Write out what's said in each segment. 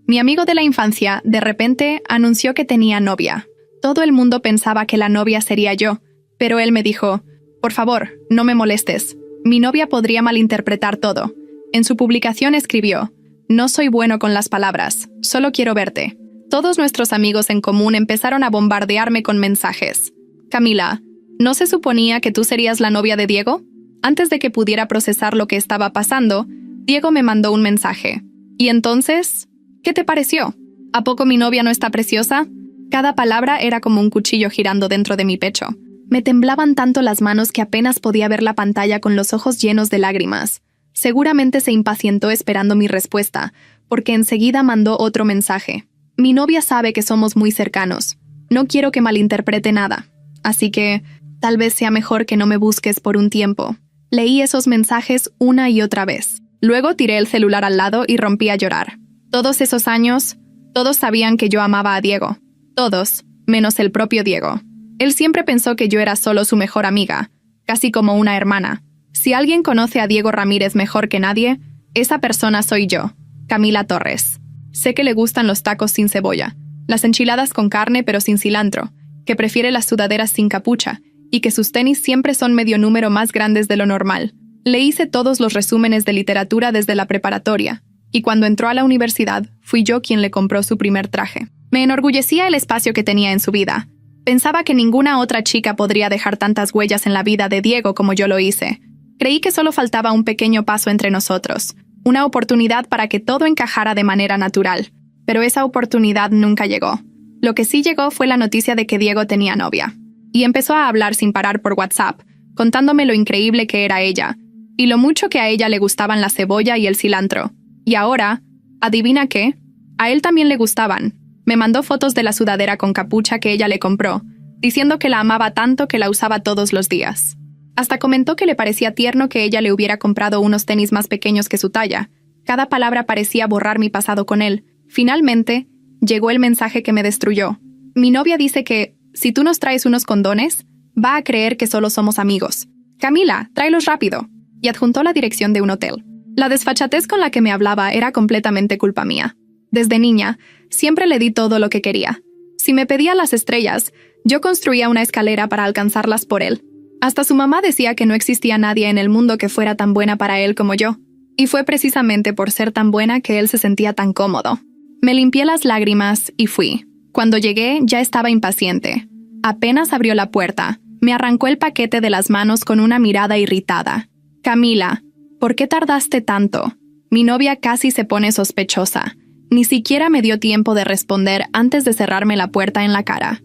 Mi amigo de la infancia, de repente, anunció que tenía novia. Todo el mundo pensaba que la novia sería yo, pero él me dijo, «Por favor, no me molestes. Mi novia podría malinterpretar todo». En su publicación escribió, «No soy bueno con las palabras, solo quiero verte». Todos nuestros amigos en común empezaron a bombardearme con mensajes. «Camila, ¿no se suponía que tú serías la novia de Diego?» Antes de que pudiera procesar lo que estaba pasando, Diego me mandó un mensaje. «¿Y entonces? ¿Qué te pareció? ¿A poco mi novia no está preciosa?» Cada palabra era como un cuchillo girando dentro de mi pecho. Me temblaban tanto las manos que apenas podía ver la pantalla con los ojos llenos de lágrimas. Seguramente se impacientó esperando mi respuesta, porque enseguida mandó otro mensaje. «Mi novia sabe que somos muy cercanos. No quiero que malinterprete nada. Así que, tal vez sea mejor que no me busques por un tiempo». Leí esos mensajes una y otra vez. Luego tiré el celular al lado y rompí a llorar. Todos esos años, todos sabían que yo amaba a Diego. Todos, menos el propio Diego. Él siempre pensó que yo era solo su mejor amiga, casi como una hermana. Si alguien conoce a Diego Ramírez mejor que nadie, esa persona soy yo, Camila Torres. Sé que le gustan los tacos sin cebolla, las enchiladas con carne pero sin cilantro, que prefiere las sudaderas sin capucha, y que sus tenis siempre son medio número más grandes de lo normal. Le hice todos los resúmenes de literatura desde la preparatoria, y cuando entró a la universidad, fui yo quien le compró su primer traje. Me enorgullecía el espacio que tenía en su vida. Pensaba que ninguna otra chica podría dejar tantas huellas en la vida de Diego como yo lo hice. Creí que solo faltaba un pequeño paso entre nosotros, una oportunidad para que todo encajara de manera natural. Pero esa oportunidad nunca llegó. Lo que sí llegó fue la noticia de que Diego tenía novia. Y empezó a hablar sin parar por WhatsApp, contándome lo increíble que era ella, y lo mucho que a ella le gustaban la cebolla y el cilantro. Y ahora, ¿adivina qué? A él también le gustaban. Me mandó fotos de la sudadera con capucha que ella le compró, diciendo que la amaba tanto que la usaba todos los días. Hasta comentó que le parecía tierno que ella le hubiera comprado unos tenis más pequeños que su talla. Cada palabra parecía borrar mi pasado con él. Finalmente, llegó el mensaje que me destruyó. Mi novia dice que, si tú nos traes unos condones, va a creer que solo somos amigos. «Camila, tráelos rápido», y adjuntó la dirección de un hotel. La desfachatez con la que me hablaba era completamente culpa mía. Desde niña, siempre le di todo lo que quería. Si me pedía las estrellas, yo construía una escalera para alcanzarlas por él. Hasta su mamá decía que no existía nadie en el mundo que fuera tan buena para él como yo. Y fue precisamente por ser tan buena que él se sentía tan cómodo. Me limpié las lágrimas y fui. Cuando llegué, ya estaba impaciente. Apenas abrió la puerta, me arrancó el paquete de las manos con una mirada irritada. «Camila, ¿por qué tardaste tanto?» Mi novia casi se pone sospechosa. Ni siquiera me dio tiempo de responder antes de cerrarme la puerta en la cara.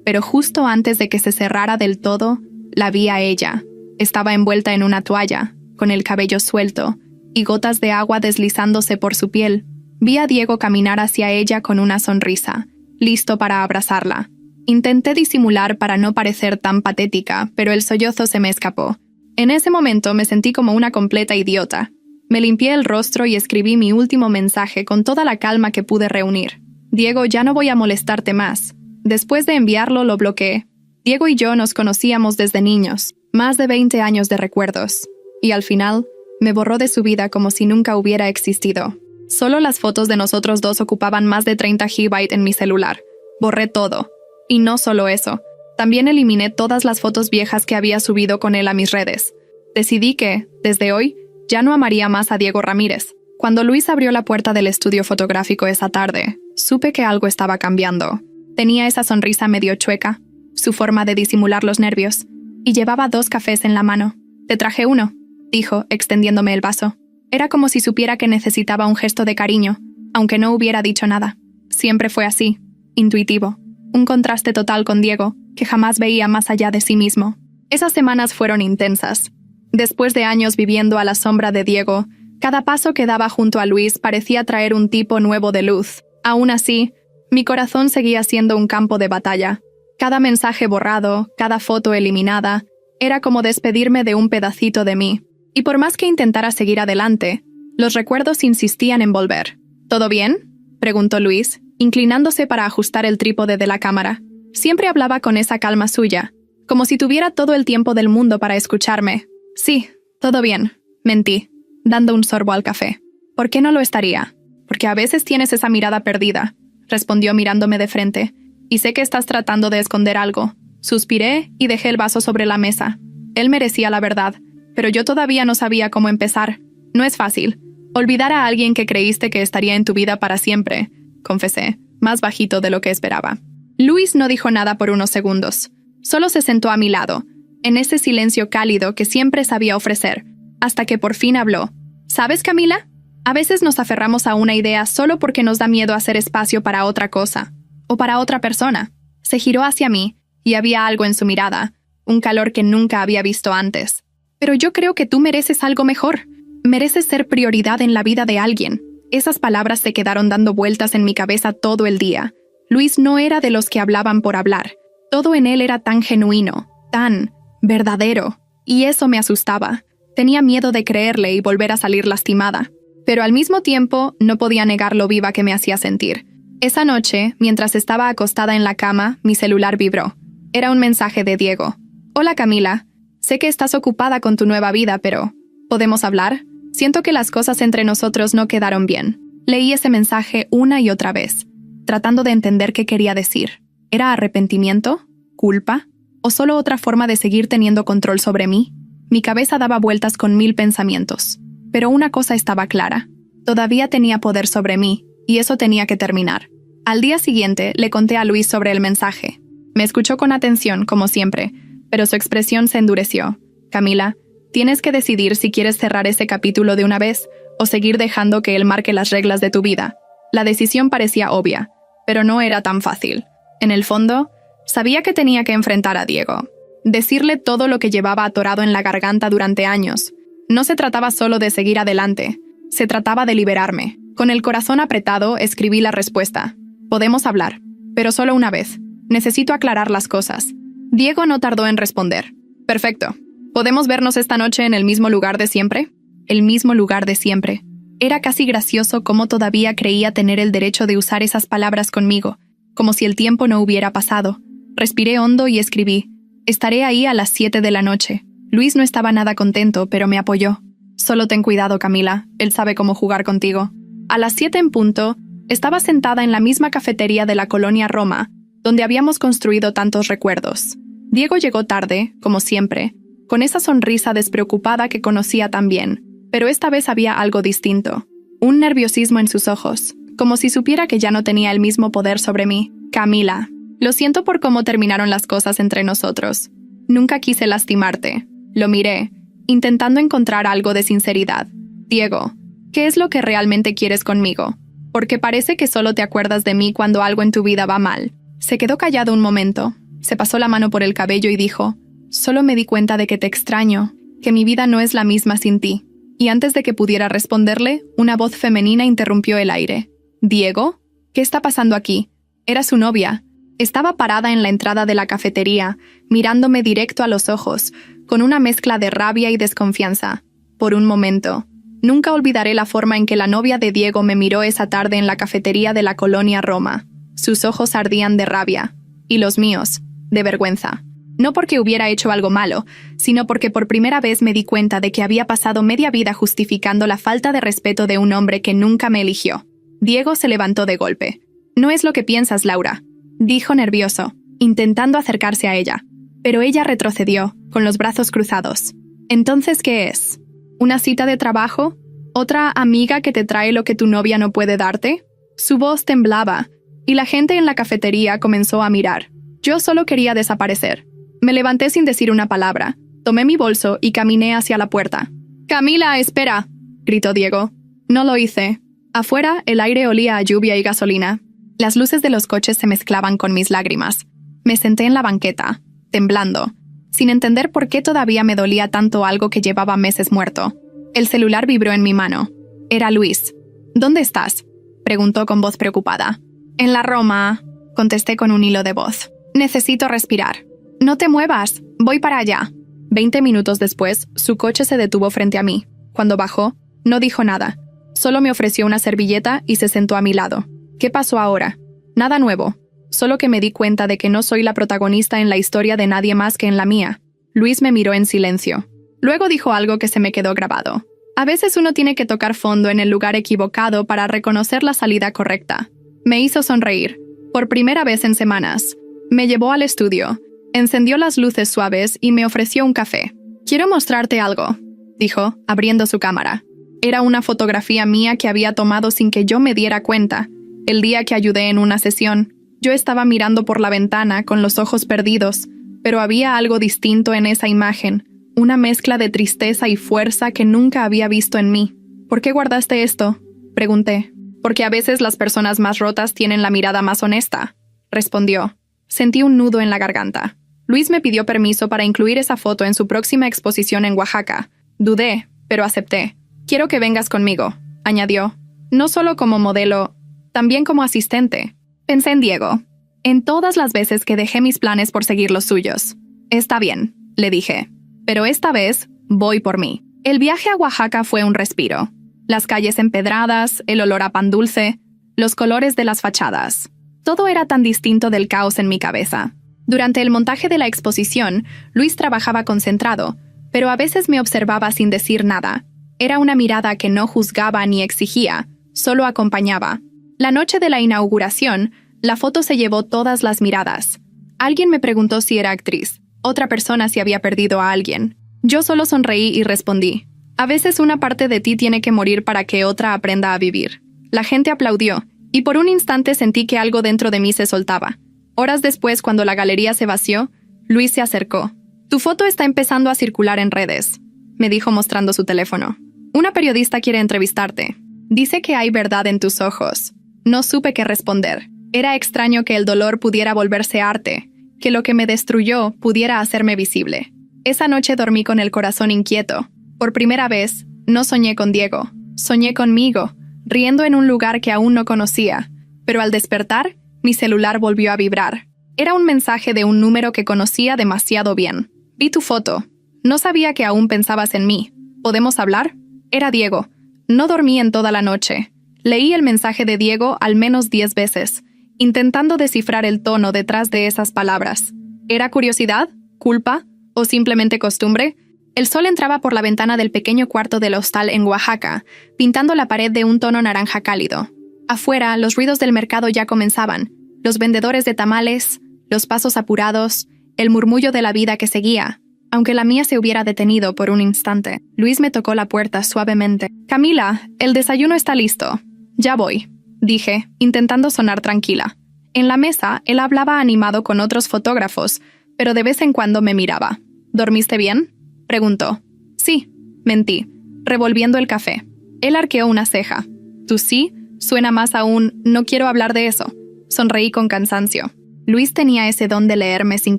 Pero justo antes de que se cerrara del todo, la vi a ella. Estaba envuelta en una toalla, con el cabello suelto, y gotas de agua deslizándose por su piel. Vi a Diego caminar hacia ella con una sonrisa, listo para abrazarla. Intenté disimular para no parecer tan patética, pero el sollozo se me escapó. En ese momento me sentí como una completa idiota. Me limpié el rostro y escribí mi último mensaje con toda la calma que pude reunir. «Diego, ya no voy a molestarte más». Después de enviarlo, lo bloqueé. Diego y yo nos conocíamos desde niños, más de 20 años de recuerdos. Y al final, me borró de su vida como si nunca hubiera existido. Solo las fotos de nosotros dos ocupaban más de 30 GB en mi celular. Borré todo. Y no solo eso. También eliminé todas las fotos viejas que había subido con él a mis redes. Decidí que, desde hoy, ya no amaría más a Diego Ramírez. Cuando Luis abrió la puerta del estudio fotográfico esa tarde, supe que algo estaba cambiando. Tenía esa sonrisa medio chueca, su forma de disimular los nervios, y llevaba 2 cafés en la mano. «Te traje uno», dijo, extendiéndome el vaso. Era como si supiera que necesitaba un gesto de cariño, aunque no hubiera dicho nada. Siempre fue así, intuitivo. Un contraste total con Diego, que jamás veía más allá de sí mismo. Esas semanas fueron intensas. Después de años viviendo a la sombra de Diego, cada paso que daba junto a Luis parecía traer un tipo nuevo de luz. Aún así, mi corazón seguía siendo un campo de batalla. Cada mensaje borrado, cada foto eliminada, era como despedirme de un pedacito de mí. Y por más que intentara seguir adelante, los recuerdos insistían en volver. «¿Todo bien?», preguntó Luis, inclinándose para ajustar el trípode de la cámara. Siempre hablaba con esa calma suya, como si tuviera todo el tiempo del mundo para escucharme. «Sí, todo bien», mentí, dando un sorbo al café. «¿Por qué no lo estaría? Porque a veces tienes esa mirada perdida, respondió mirándome de frente, y sé que estás tratando de esconder algo. Suspiré y dejé el vaso sobre la mesa. Él merecía la verdad, pero yo todavía no sabía cómo empezar. No es fácil. Olvidar a alguien que creíste que estaría en tu vida para siempre, confesé, más bajito de lo que esperaba. Luis no dijo nada por unos segundos. Solo se sentó a mi lado, en ese silencio cálido que siempre sabía ofrecer, hasta que por fin habló. ¿Sabes, Camila? A veces nos aferramos a una idea solo porque nos da miedo hacer espacio para otra cosa, o para otra persona. Se giró hacia mí, y había algo en su mirada, un calor que nunca había visto antes. Pero yo creo que tú mereces algo mejor. Mereces ser prioridad en la vida de alguien. Esas palabras se quedaron dando vueltas en mi cabeza todo el día. Luis no era de los que hablaban por hablar. Todo en él era tan genuino, tan verdadero, y eso me asustaba. Tenía miedo de creerle y volver a salir lastimada. Pero al mismo tiempo no podía negar lo viva que me hacía sentir. Esa noche, mientras estaba acostada en la cama, mi celular vibró. Era un mensaje de Diego. Hola Camila, sé que estás ocupada con tu nueva vida, pero ¿podemos hablar? Siento que las cosas entre nosotros no quedaron bien. Leí ese mensaje una y otra vez, tratando de entender qué quería decir. ¿Era arrepentimiento? ¿Culpa? ¿O solo otra forma de seguir teniendo control sobre mí? Mi cabeza daba vueltas con 1000 pensamientos. Pero una cosa estaba clara. Todavía tenía poder sobre mí, y eso tenía que terminar. Al día siguiente le conté a Luis sobre el mensaje. Me escuchó con atención, como siempre, pero su expresión se endureció. Camila, tienes que decidir si quieres cerrar ese capítulo de una vez o seguir dejando que él marque las reglas de tu vida. La decisión parecía obvia, pero no era tan fácil. En el fondo, sabía que tenía que enfrentar a Diego. Decirle todo lo que llevaba atorado en la garganta durante años. No se trataba solo de seguir adelante, se trataba de liberarme. Con el corazón apretado, escribí la respuesta. Podemos hablar, pero solo una vez. Necesito aclarar las cosas. Diego no tardó en responder. Perfecto. ¿Podemos vernos esta noche en el mismo lugar de siempre? El mismo lugar de siempre. Era casi gracioso cómo todavía creía tener el derecho de usar esas palabras conmigo, como si el tiempo no hubiera pasado. Respiré hondo y escribí. Estaré ahí a las 7 de la noche. Luis no estaba nada contento, pero me apoyó. Solo ten cuidado, Camila. Él sabe cómo jugar contigo. A las 7 en punto, estaba sentada en la misma cafetería de la colonia Roma, donde habíamos construido tantos recuerdos. Diego llegó tarde, como siempre, con esa sonrisa despreocupada que conocía tan bien, pero esta vez había algo distinto. Un nerviosismo en sus ojos, como si supiera que ya no tenía el mismo poder sobre mí. Camila, lo siento por cómo terminaron las cosas entre nosotros. Nunca quise lastimarte. Lo miré, intentando encontrar algo de sinceridad. Diego, ¿qué es lo que realmente quieres conmigo? Porque parece que solo te acuerdas de mí cuando algo en tu vida va mal. Se quedó callado un momento, se pasó la mano por el cabello y dijo, solo me di cuenta de que te extraño, que mi vida no es la misma sin ti. Y antes de que pudiera responderle, una voz femenina interrumpió el aire. ¿Diego? ¿Qué está pasando aquí? Era su novia. Estaba parada en la entrada de la cafetería, mirándome directo a los ojos, con una mezcla de rabia y desconfianza. Por un momento. Nunca olvidaré la forma en que la novia de Diego me miró esa tarde en la cafetería de la colonia Roma. Sus ojos ardían de rabia, y los míos, de vergüenza. No porque hubiera hecho algo malo, sino porque por primera vez me di cuenta de que había pasado media vida justificando la falta de respeto de un hombre que nunca me eligió. Diego se levantó de golpe. No es lo que piensas, Laura, dijo nervioso, intentando acercarse a ella. Pero ella retrocedió, con los brazos cruzados. ¿Entonces qué es? ¿Una cita de trabajo? ¿Otra amiga que te trae lo que tu novia no puede darte? Su voz temblaba, y la gente en la cafetería comenzó a mirar. Yo solo quería desaparecer. Me levanté sin decir una palabra, tomé mi bolso y caminé hacia la puerta. «Camila, espera», gritó Diego. No lo hice. Afuera, el aire olía a lluvia y gasolina. Las luces de los coches se mezclaban con mis lágrimas. Me senté en la banqueta, temblando, sin entender por qué todavía me dolía tanto algo que llevaba meses muerto. El celular vibró en mi mano. Era Luis. «¿Dónde estás?», preguntó con voz preocupada. «En la Roma», contesté con un hilo de voz. «Necesito respirar». «No te muevas, voy para allá». 20 minutos después, su coche se detuvo frente a mí. Cuando bajó, no dijo nada. Solo me ofreció una servilleta y se sentó a mi lado. ¿Qué pasó ahora? Nada nuevo. Solo que me di cuenta de que no soy la protagonista en la historia de nadie más que en la mía. Luis me miró en silencio. Luego dijo algo que se me quedó grabado. A veces uno tiene que tocar fondo en el lugar equivocado para reconocer la salida correcta. Me hizo sonreír, por primera vez en semanas. Me llevó al estudio, encendió las luces suaves y me ofreció un café. «Quiero mostrarte algo», dijo, abriendo su cámara. Era una fotografía mía que había tomado sin que yo me diera cuenta. El día que ayudé en una sesión, yo estaba mirando por la ventana con los ojos perdidos, pero había algo distinto en esa imagen, una mezcla de tristeza y fuerza que nunca había visto en mí. «¿Por qué guardaste esto?», pregunté. «Porque a veces las personas más rotas tienen la mirada más honesta», respondió. Sentí un nudo en la garganta. Luis me pidió permiso para incluir esa foto en su próxima exposición en Oaxaca. Dudé, pero acepté. «Quiero que vengas conmigo», añadió. «No solo como modelo, también como asistente». Pensé en Diego. En todas las veces que dejé mis planes por seguir los suyos. «Está bien», le dije. «Pero esta vez voy por mí». El viaje a Oaxaca fue un respiro. Las calles empedradas, el olor a pan dulce, los colores de las fachadas. Todo era tan distinto del caos en mi cabeza. Durante el montaje de la exposición, Luis trabajaba concentrado, pero a veces me observaba sin decir nada. Era una mirada que no juzgaba ni exigía, solo acompañaba. La noche de la inauguración, la foto se llevó todas las miradas. Alguien me preguntó si era actriz, otra persona si había perdido a alguien. Yo solo sonreí y respondí: «A veces una parte de ti tiene que morir para que otra aprenda a vivir». La gente aplaudió, y por un instante sentí que algo dentro de mí se soltaba. Horas después, cuando la galería se vació, Luis se acercó. «Tu foto está empezando a circular en redes», me dijo mostrando su teléfono. «Una periodista quiere entrevistarte. Dice que hay verdad en tus ojos». No supe qué responder. Era extraño que el dolor pudiera volverse arte, que lo que me destruyó pudiera hacerme visible. Esa noche dormí con el corazón inquieto. Por primera vez, no soñé con Diego. Soñé conmigo, riendo en un lugar que aún no conocía. Pero al despertar, mi celular volvió a vibrar. Era un mensaje de un número que conocía demasiado bien. «Vi tu foto. No sabía que aún pensabas en mí. ¿Podemos hablar?» Era Diego. No dormí en toda la noche. Leí el mensaje de Diego al menos 10 veces, intentando descifrar el tono detrás de esas palabras. ¿Era curiosidad? ¿Culpa? ¿O simplemente costumbre? El sol entraba por la ventana del pequeño cuarto del hostal en Oaxaca, pintando la pared de un tono naranja cálido. Afuera, los ruidos del mercado ya comenzaban. Los vendedores de tamales, los pasos apurados, el murmullo de la vida que seguía. Aunque la mía se hubiera detenido por un instante, Luis me tocó la puerta suavemente. «Camila, el desayuno está listo». «Ya voy», dije, intentando sonar tranquila. En la mesa, él hablaba animado con otros fotógrafos, pero de vez en cuando me miraba. «¿Dormiste bien?», preguntó. «Sí», mentí, revolviendo el café. Él arqueó una ceja. «¿Tú sí? Suena más a un no quiero hablar de eso». Sonreí con cansancio. Luis tenía ese don de leerme sin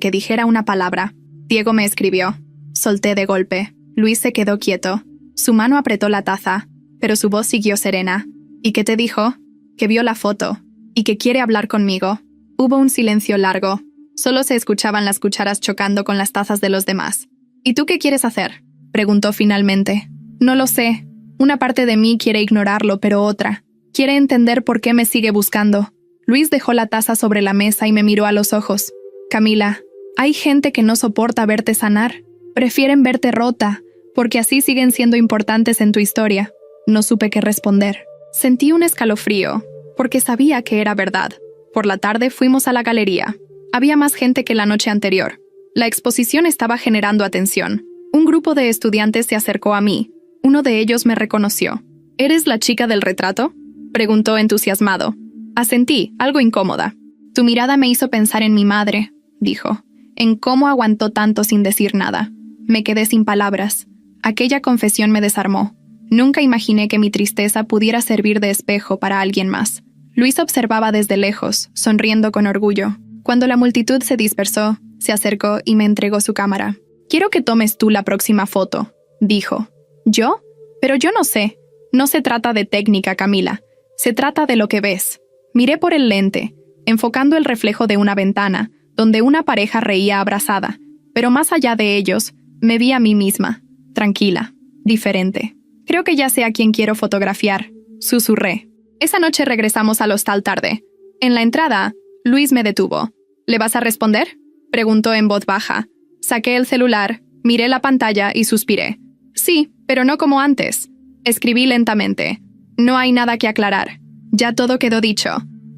que dijera una palabra. Diego me escribió. Solté de golpe. Luis se quedó quieto. Su mano apretó la taza, pero su voz siguió serena. «¿Y qué te dijo?» «Que vio la foto y que quiere hablar conmigo». Hubo un silencio largo. Solo se escuchaban las cucharas chocando con las tazas de los demás. «¿Y tú qué quieres hacer?», preguntó finalmente. «No lo sé. Una parte de mí quiere ignorarlo, pero otra quiere entender por qué me sigue buscando». Luis dejó la taza sobre la mesa y me miró a los ojos. «Camila, hay gente que no soporta verte sanar. Prefieren verte rota, porque así siguen siendo importantes en tu historia». No supe qué responder. Sentí un escalofrío, porque sabía que era verdad. Por la tarde fuimos a la galería. Había más gente que la noche anterior. La exposición estaba generando atención. Un grupo de estudiantes se acercó a mí. Uno de ellos me reconoció. «¿Eres la chica del retrato?», preguntó entusiasmado. Asentí, algo incómoda. «Tu mirada me hizo pensar en mi madre», dijo, «en cómo aguantó tanto sin decir nada». Me quedé sin palabras. Aquella confesión me desarmó. Nunca imaginé que mi tristeza pudiera servir de espejo para alguien más. Luis observaba desde lejos, sonriendo con orgullo. Cuando la multitud se dispersó, se acercó y me entregó su cámara. «Quiero que tomes tú la próxima foto», dijo. «¿Yo? Pero yo no sé. No se trata de técnica, Camila. Se trata de lo que ves». Miré por el lente, enfocando el reflejo de una ventana, donde una pareja reía abrazada. Pero más allá de ellos, me vi a mí misma, tranquila, diferente. «Creo que ya sé a quién quiero fotografiar», susurré. Esa noche regresamos al hostal tarde. En la entrada, Luis me detuvo. «¿Le vas a responder?», preguntó en voz baja. Saqué el celular, miré la pantalla y suspiré. «Sí, pero no como antes. Escribí lentamente. No hay nada que aclarar. Ya todo quedó dicho.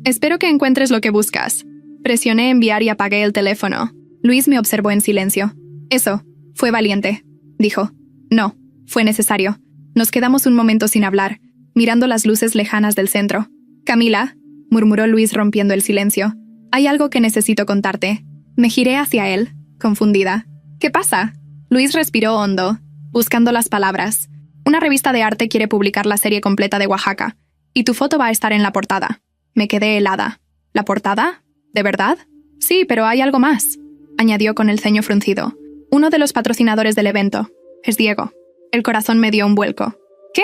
Espero que encuentres lo que buscas. Presioné enviar y apagué el teléfono. Luis me observó en silencio. Eso, fue valiente, dijo. No, fue necesario. Nos quedamos un momento sin hablar, mirando las luces lejanas del centro. Camila, murmuró Luis rompiendo el silencio. Hay algo que necesito contarte. Me giré hacia él, confundida. ¿Qué pasa? Luis respiró hondo, buscando las palabras. Una revista de arte quiere publicar la serie completa de Oaxaca, y tu foto va a estar en la portada. Me quedé helada. ¿La portada? ¿De verdad? Sí, pero hay algo más, añadió con el ceño fruncido. Uno de los patrocinadores del evento. Es Diego. El corazón me dio un vuelco. ¿Qué?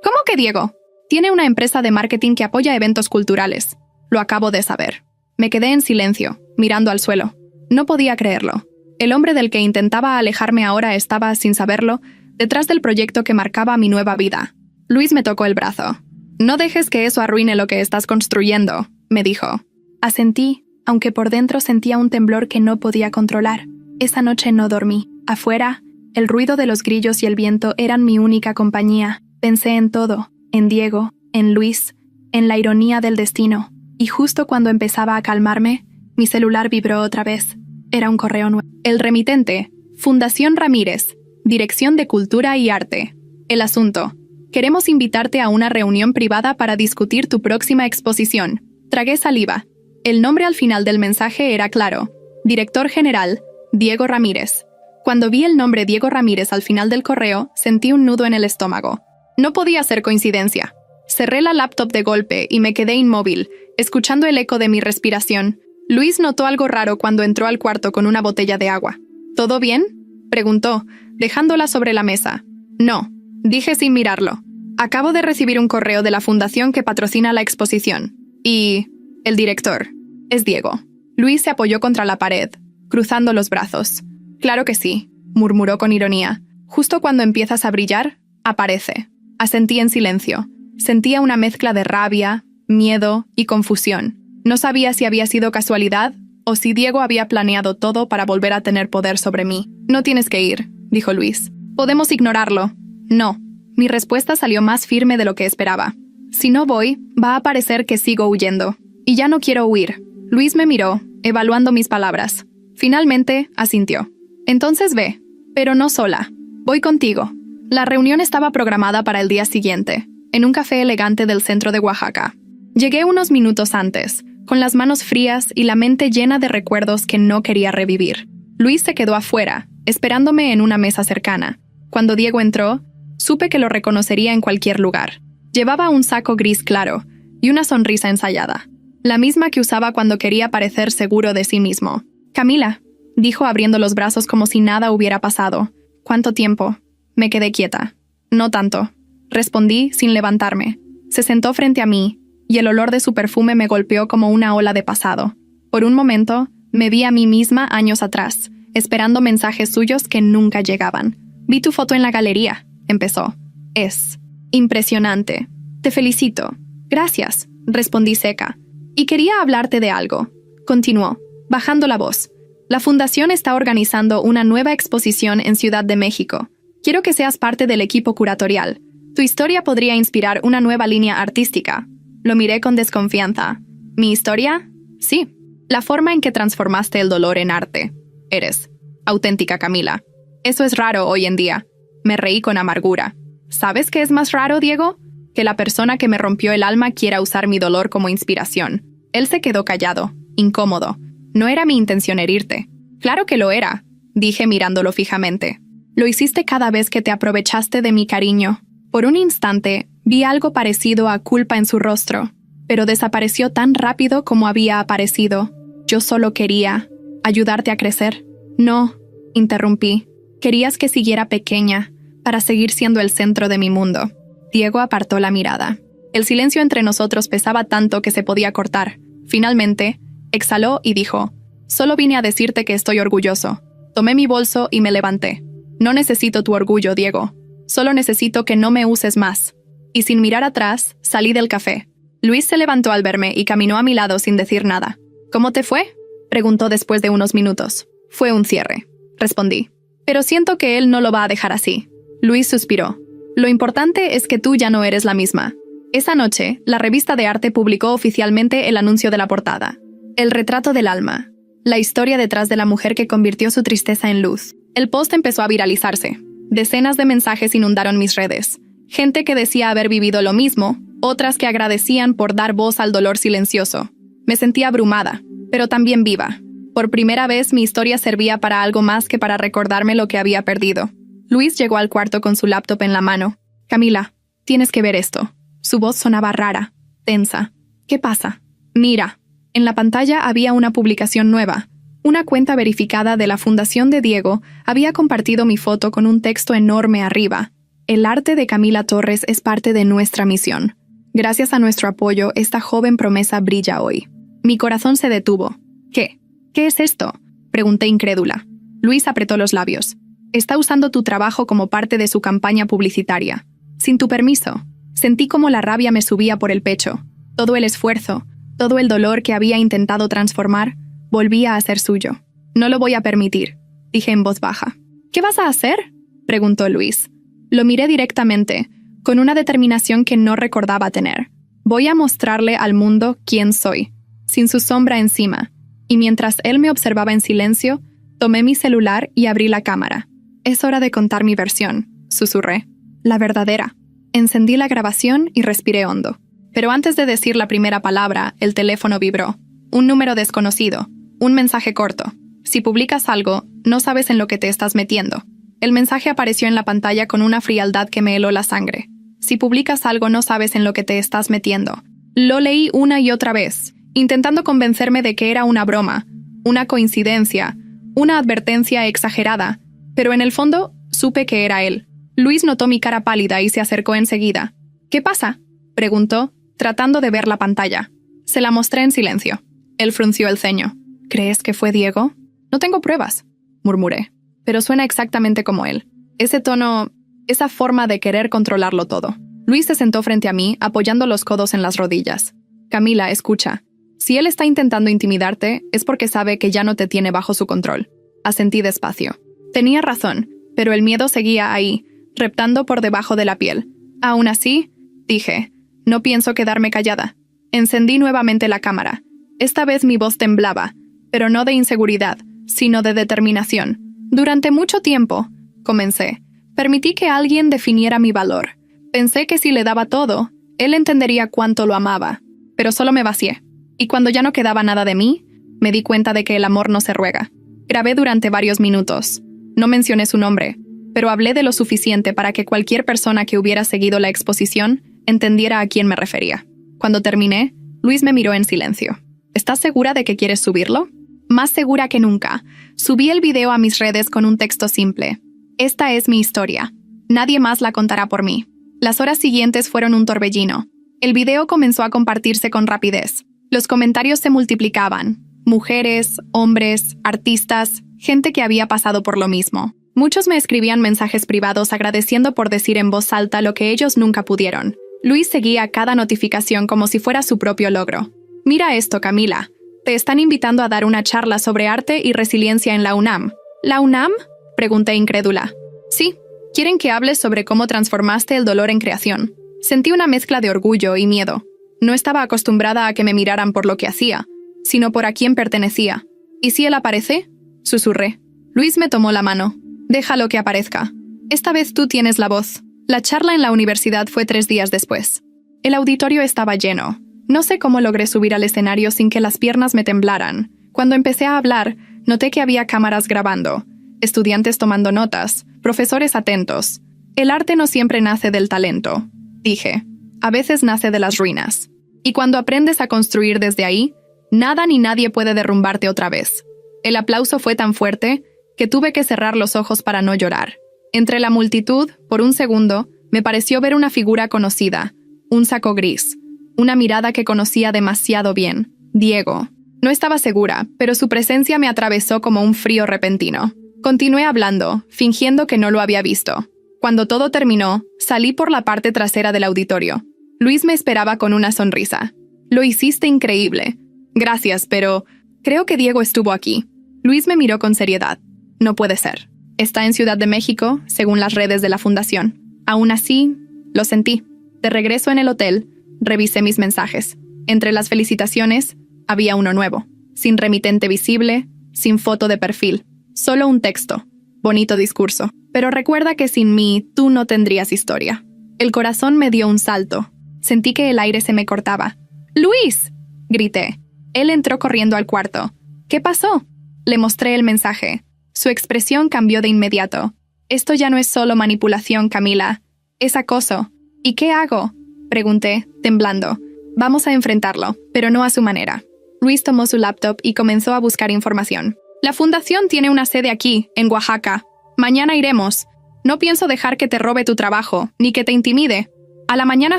¿Cómo que Diego? Tiene una empresa de marketing que apoya eventos culturales. Lo acabo de saber. Me quedé en silencio, mirando al suelo. No podía creerlo. El hombre del que intentaba alejarme ahora estaba, sin saberlo, detrás del proyecto que marcaba mi nueva vida. Luis me tocó el brazo. No dejes que eso arruine lo que estás construyendo, me dijo. Asentí, aunque por dentro sentía un temblor que no podía controlar. Esa noche no dormí. Afuera, el ruido de los grillos y el viento eran mi única compañía. Pensé en todo, en Diego, en Luis, en la ironía del destino. Y justo cuando empezaba a calmarme, mi celular vibró otra vez. Era un correo nuevo. El remitente, Fundación Ramírez, Dirección de Cultura y Arte. El asunto. Queremos invitarte a una reunión privada para discutir tu próxima exposición. Tragué saliva. El nombre al final del mensaje era claro. Director General, Diego Ramírez. Cuando vi el nombre Diego Ramírez al final del correo, sentí un nudo en el estómago. No podía ser coincidencia. Cerré la laptop de golpe y me quedé inmóvil, escuchando el eco de mi respiración. Luis notó algo raro cuando entró al cuarto con una botella de agua. ¿Todo bien?, preguntó, dejándola sobre la mesa. No, dije sin mirarlo. Acabo de recibir un correo de la fundación que patrocina la exposición. Y el director es Diego. Luis se apoyó contra la pared, cruzando los brazos. Claro que sí, murmuró con ironía. Justo cuando empiezas a brillar, aparece. Asentí en silencio. Sentía una mezcla de rabia, miedo y confusión. No sabía si había sido casualidad o si Diego había planeado todo para volver a tener poder sobre mí. No tienes que ir, dijo Luis. Podemos ignorarlo. No. Mi respuesta salió más firme de lo que esperaba. Si no voy, va a parecer que sigo huyendo. Y ya no quiero huir. Luis me miró, evaluando mis palabras. Finalmente, asintió. Entonces ve, pero no sola. Voy contigo. La reunión estaba programada para el día siguiente, en un café elegante del centro de Oaxaca. Llegué unos minutos antes, con las manos frías y la mente llena de recuerdos que no quería revivir. Luis se quedó afuera, esperándome en una mesa cercana. Cuando Diego entró, supe que lo reconocería en cualquier lugar. Llevaba un saco gris claro y una sonrisa ensayada, la misma que usaba cuando quería parecer seguro de sí mismo. Camila, dijo abriendo los brazos como si nada hubiera pasado. ¿Cuánto tiempo? Me quedé quieta. No tanto, respondí sin levantarme. Se sentó frente a mí, y el olor de su perfume me golpeó como una ola de pasado. Por un momento, me vi a mí misma años atrás, esperando mensajes suyos que nunca llegaban. Vi tu foto en la galería, empezó. Es impresionante. Te felicito. Gracias, respondí seca. Y quería hablarte de algo. Continuó, bajando la voz. La fundación está organizando una nueva exposición en Ciudad de México. Quiero que seas parte del equipo curatorial. Tu historia podría inspirar una nueva línea artística. Lo miré con desconfianza. ¿Mi historia? Sí. La forma en que transformaste el dolor en arte. Eres auténtica, Camila. Eso es raro hoy en día. Me reí con amargura. ¿Sabes qué es más raro, Diego? Que la persona que me rompió el alma quiera usar mi dolor como inspiración. Él se quedó callado, incómodo. No era mi intención herirte. Claro que lo era, dije mirándolo fijamente. Lo hiciste cada vez que te aprovechaste de mi cariño. Por un instante, vi algo parecido a culpa en su rostro, pero desapareció tan rápido como había aparecido. Yo solo quería ayudarte a crecer. No, interrumpí. Querías que siguiera pequeña, para seguir siendo el centro de mi mundo. Diego apartó la mirada. El silencio entre nosotros pesaba tanto que se podía cortar. Finalmente, exhaló y dijo, «Solo vine a decirte que estoy orgulloso». Tomé mi bolso y me levanté. «No necesito tu orgullo, Diego. Solo necesito que no me uses más». Y sin mirar atrás, salí del café. Luis se levantó al verme y caminó a mi lado sin decir nada. «¿Cómo te fue?», preguntó después de unos minutos. «Fue un cierre», respondí. «Pero siento que él no lo va a dejar así». Luis suspiró. Lo importante es que tú ya no eres la misma. Esa noche, la revista de arte publicó oficialmente el anuncio de la portada. El retrato del alma. La historia detrás de la mujer que convirtió su tristeza en luz. El post empezó a viralizarse. Decenas de mensajes inundaron mis redes. Gente que decía haber vivido lo mismo, otras que agradecían por dar voz al dolor silencioso. Me sentía abrumada, pero también viva. Por primera vez mi historia servía para algo más que para recordarme lo que había perdido. Luis llegó al cuarto con su laptop en la mano. Camila, tienes que ver esto. Su voz sonaba rara, tensa. ¿Qué pasa? Mira. En la pantalla había una publicación nueva. Una cuenta verificada de la Fundación de Diego había compartido mi foto con un texto enorme arriba. El arte de Camila Torres es parte de nuestra misión. Gracias a nuestro apoyo, esta joven promesa brilla hoy. Mi corazón se detuvo. ¿Qué? ¿Qué es esto? Pregunté incrédula. Luis apretó los labios. Está usando tu trabajo como parte de su campaña publicitaria. Sin tu permiso. Sentí como la rabia me subía por el pecho. Todo el esfuerzo, todo el dolor que había intentado transformar, volvía a ser suyo. No lo voy a permitir, dije en voz baja. ¿Qué vas a hacer? Preguntó Luis. Lo miré directamente, con una determinación que no recordaba tener. Voy a mostrarle al mundo quién soy, sin su sombra encima. Y mientras él me observaba en silencio, tomé mi celular y abrí la cámara. Es hora de contar mi versión, susurré. La verdadera. Encendí la grabación y respiré hondo. Pero antes de decir la primera palabra, el teléfono vibró. Un número desconocido. Un mensaje corto. Si publicas algo, no sabes en lo que te estás metiendo. El mensaje apareció en la pantalla con una frialdad que me heló la sangre. Si publicas algo, no sabes en lo que te estás metiendo. Lo leí una y otra vez, intentando convencerme de que era una broma, una coincidencia, una advertencia exagerada. Pero en el fondo, supe que era él. Luis notó mi cara pálida y se acercó enseguida. ¿Qué pasa?, preguntó, tratando de ver la pantalla. Se la mostré en silencio. Él frunció el ceño. ¿Crees que fue Diego? No tengo pruebas, murmuré. Pero suena exactamente como él. Ese tono, esa forma de querer controlarlo todo. Luis se sentó frente a mí, apoyando los codos en las rodillas. Camila, escucha. Si él está intentando intimidarte, es porque sabe que ya no te tiene bajo su control. Asentí despacio. Tenía razón, pero el miedo seguía ahí, reptando por debajo de la piel. Aún así, dije, no pienso quedarme callada. Encendí nuevamente la cámara. Esta vez mi voz temblaba, pero no de inseguridad, sino de determinación. Durante mucho tiempo, comencé, permití que alguien definiera mi valor. Pensé que si le daba todo, él entendería cuánto lo amaba, pero solo me vacié. Y cuando ya no quedaba nada de mí, me di cuenta de que el amor no se ruega. Grabé durante varios minutos. No mencioné su nombre, pero hablé de lo suficiente para que cualquier persona que hubiera seguido la exposición entendiera a quién me refería. Cuando terminé, Luis me miró en silencio. ¿Estás segura de que quieres subirlo? Más segura que nunca. Subí el video a mis redes con un texto simple. Esta es mi historia. Nadie más la contará por mí. Las horas siguientes fueron un torbellino. El video comenzó a compartirse con rapidez. Los comentarios se multiplicaban. Mujeres, hombres, artistas, gente que había pasado por lo mismo. Muchos me escribían mensajes privados agradeciendo por decir en voz alta lo que ellos nunca pudieron. Luis seguía cada notificación como si fuera su propio logro. Mira esto, Camila. Te están invitando a dar una charla sobre arte y resiliencia en la UNAM. ¿La UNAM? Pregunté incrédula. Sí, quieren que hables sobre cómo transformaste el dolor en creación. Sentí una mezcla de orgullo y miedo. No estaba acostumbrada a que me miraran por lo que hacía, sino por a quién pertenecía. ¿Y si él aparece? Susurré. Luis me tomó la mano. Déjalo que aparezca. Esta vez tú tienes la voz. La charla en la universidad fue 3 días después. El auditorio estaba lleno. No sé cómo logré subir al escenario sin que las piernas me temblaran. Cuando empecé a hablar, noté que había cámaras grabando, estudiantes tomando notas, profesores atentos. El arte no siempre nace del talento, dije. A veces nace de las ruinas. Y cuando aprendes a construir desde ahí, nada ni nadie puede derrumbarte otra vez. El aplauso fue tan fuerte que tuve que cerrar los ojos para no llorar. Entre la multitud, por un segundo, me pareció ver una figura conocida, un saco gris, una mirada que conocía demasiado bien, Diego. No estaba segura, pero su presencia me atravesó como un frío repentino. Continué hablando, fingiendo que no lo había visto. Cuando todo terminó, salí por la parte trasera del auditorio. Luis me esperaba con una sonrisa. Lo hiciste increíble. Gracias, pero creo que Diego estuvo aquí. Luis me miró con seriedad. No puede ser. Está en Ciudad de México, según las redes de la fundación. Aún así, lo sentí. De regreso en el hotel, revisé mis mensajes. Entre las felicitaciones, había uno nuevo. Sin remitente visible, sin foto de perfil. Solo un texto. Bonito discurso. Pero recuerda que sin mí, tú no tendrías historia. El corazón me dio un salto. Sentí que el aire se me cortaba. ¡Luis!, grité. Él entró corriendo al cuarto. ¿Qué pasó? Le mostré el mensaje. Su expresión cambió de inmediato. Esto ya no es solo manipulación, Camila. Es acoso. ¿Y qué hago?, pregunté, temblando. Vamos a enfrentarlo, pero no a su manera. Luis tomó su laptop y comenzó a buscar información. La fundación tiene una sede aquí, en Oaxaca. Mañana iremos. No pienso dejar que te robe tu trabajo, ni que te intimide. A la mañana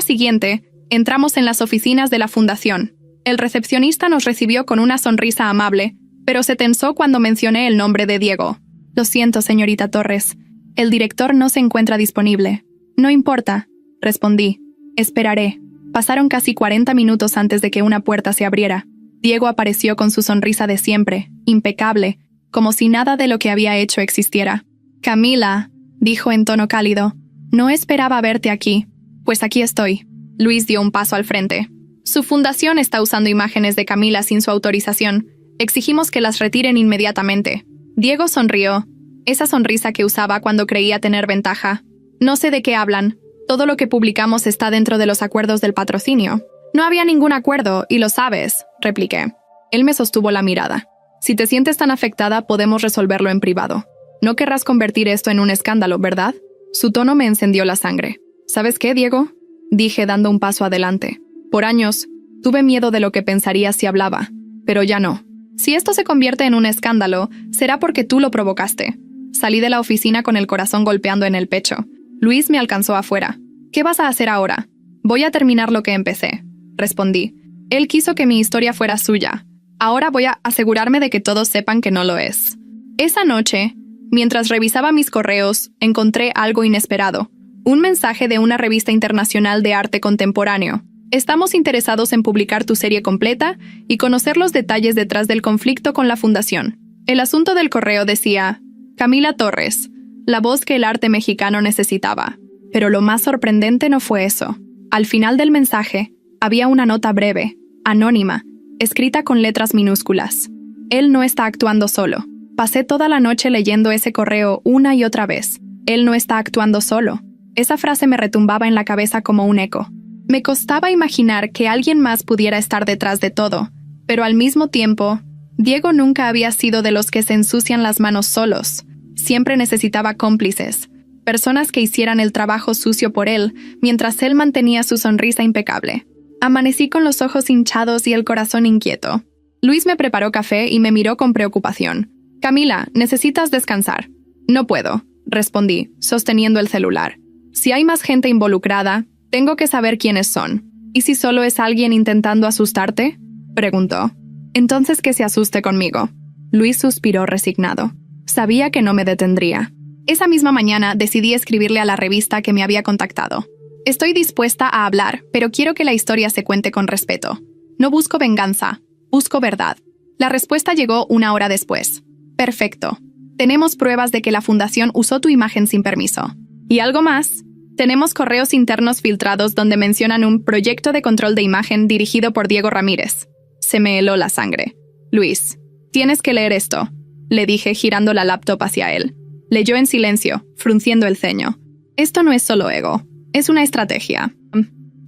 siguiente, entramos en las oficinas de la fundación. El recepcionista nos recibió con una sonrisa amable, pero se tensó cuando mencioné el nombre de Diego. Lo siento, señorita Torres. El director no se encuentra disponible. No importa, respondí. Esperaré. Pasaron casi 40 minutos antes de que una puerta se abriera. Diego apareció con su sonrisa de siempre, impecable, como si nada de lo que había hecho existiera. Camila, dijo en tono cálido, no esperaba verte aquí. Pues aquí estoy. Luis dio un paso al frente. Su fundación está usando imágenes de Camila sin su autorización. Exigimos que las retiren inmediatamente. Diego sonrió. Esa sonrisa que usaba cuando creía tener ventaja. No sé de qué hablan. Todo lo que publicamos está dentro de los acuerdos del patrocinio. No había ningún acuerdo, y lo sabes, repliqué. Él me sostuvo la mirada. Si te sientes tan afectada, podemos resolverlo en privado. No querrás convertir esto en un escándalo, ¿verdad? Su tono me encendió la sangre. ¿Sabes qué, Diego?, dije dando un paso adelante. Por años, tuve miedo de lo que pensarías si hablaba, pero ya no. Si esto se convierte en un escándalo, será porque tú lo provocaste. Salí de la oficina con el corazón golpeando en el pecho. Luis me alcanzó afuera. ¿Qué vas a hacer ahora? Voy a terminar lo que empecé, respondí. Él quiso que mi historia fuera suya. Ahora voy a asegurarme de que todos sepan que no lo es. Esa noche, mientras revisaba mis correos, encontré algo inesperado. Un mensaje de una revista internacional de arte contemporáneo. Estamos interesados en publicar tu serie completa y conocer los detalles detrás del conflicto con la fundación. El asunto del correo decía, Camila Torres, la voz que el arte mexicano necesitaba. Pero lo más sorprendente no fue eso. Al final del mensaje, había una nota breve, anónima, escrita con letras minúsculas. Él no está actuando solo. Pasé toda la noche leyendo ese correo una y otra vez. Él no está actuando solo. Esa frase me retumbaba en la cabeza como un eco. Me costaba imaginar que alguien más pudiera estar detrás de todo, pero al mismo tiempo, Diego nunca había sido de los que se ensucian las manos solos. Siempre necesitaba cómplices, personas que hicieran el trabajo sucio por él, mientras él mantenía su sonrisa impecable. Amanecí con los ojos hinchados y el corazón inquieto. Luis me preparó café y me miró con preocupación. Camila, necesitas descansar. No puedo, respondí, sosteniendo el celular. Si hay más gente involucrada, tengo que saber quiénes son. ¿Y si solo es alguien intentando asustarte?, preguntó. Entonces que se asuste conmigo. Luis suspiró resignado. Sabía que no me detendría. Esa misma mañana decidí escribirle a la revista que me había contactado. Estoy dispuesta a hablar, pero quiero que la historia se cuente con respeto. No busco venganza, busco verdad. La respuesta llegó 1 hora después. Perfecto. Tenemos pruebas de que la fundación usó tu imagen sin permiso. ¿Y algo más? Tenemos correos internos filtrados donde mencionan un proyecto de control de imagen dirigido por Diego Ramírez. Se me heló la sangre. Luis, tienes que leer esto, le dije girando la laptop hacia él. Leyó en silencio, frunciendo el ceño. Esto no es solo ego, es una estrategia.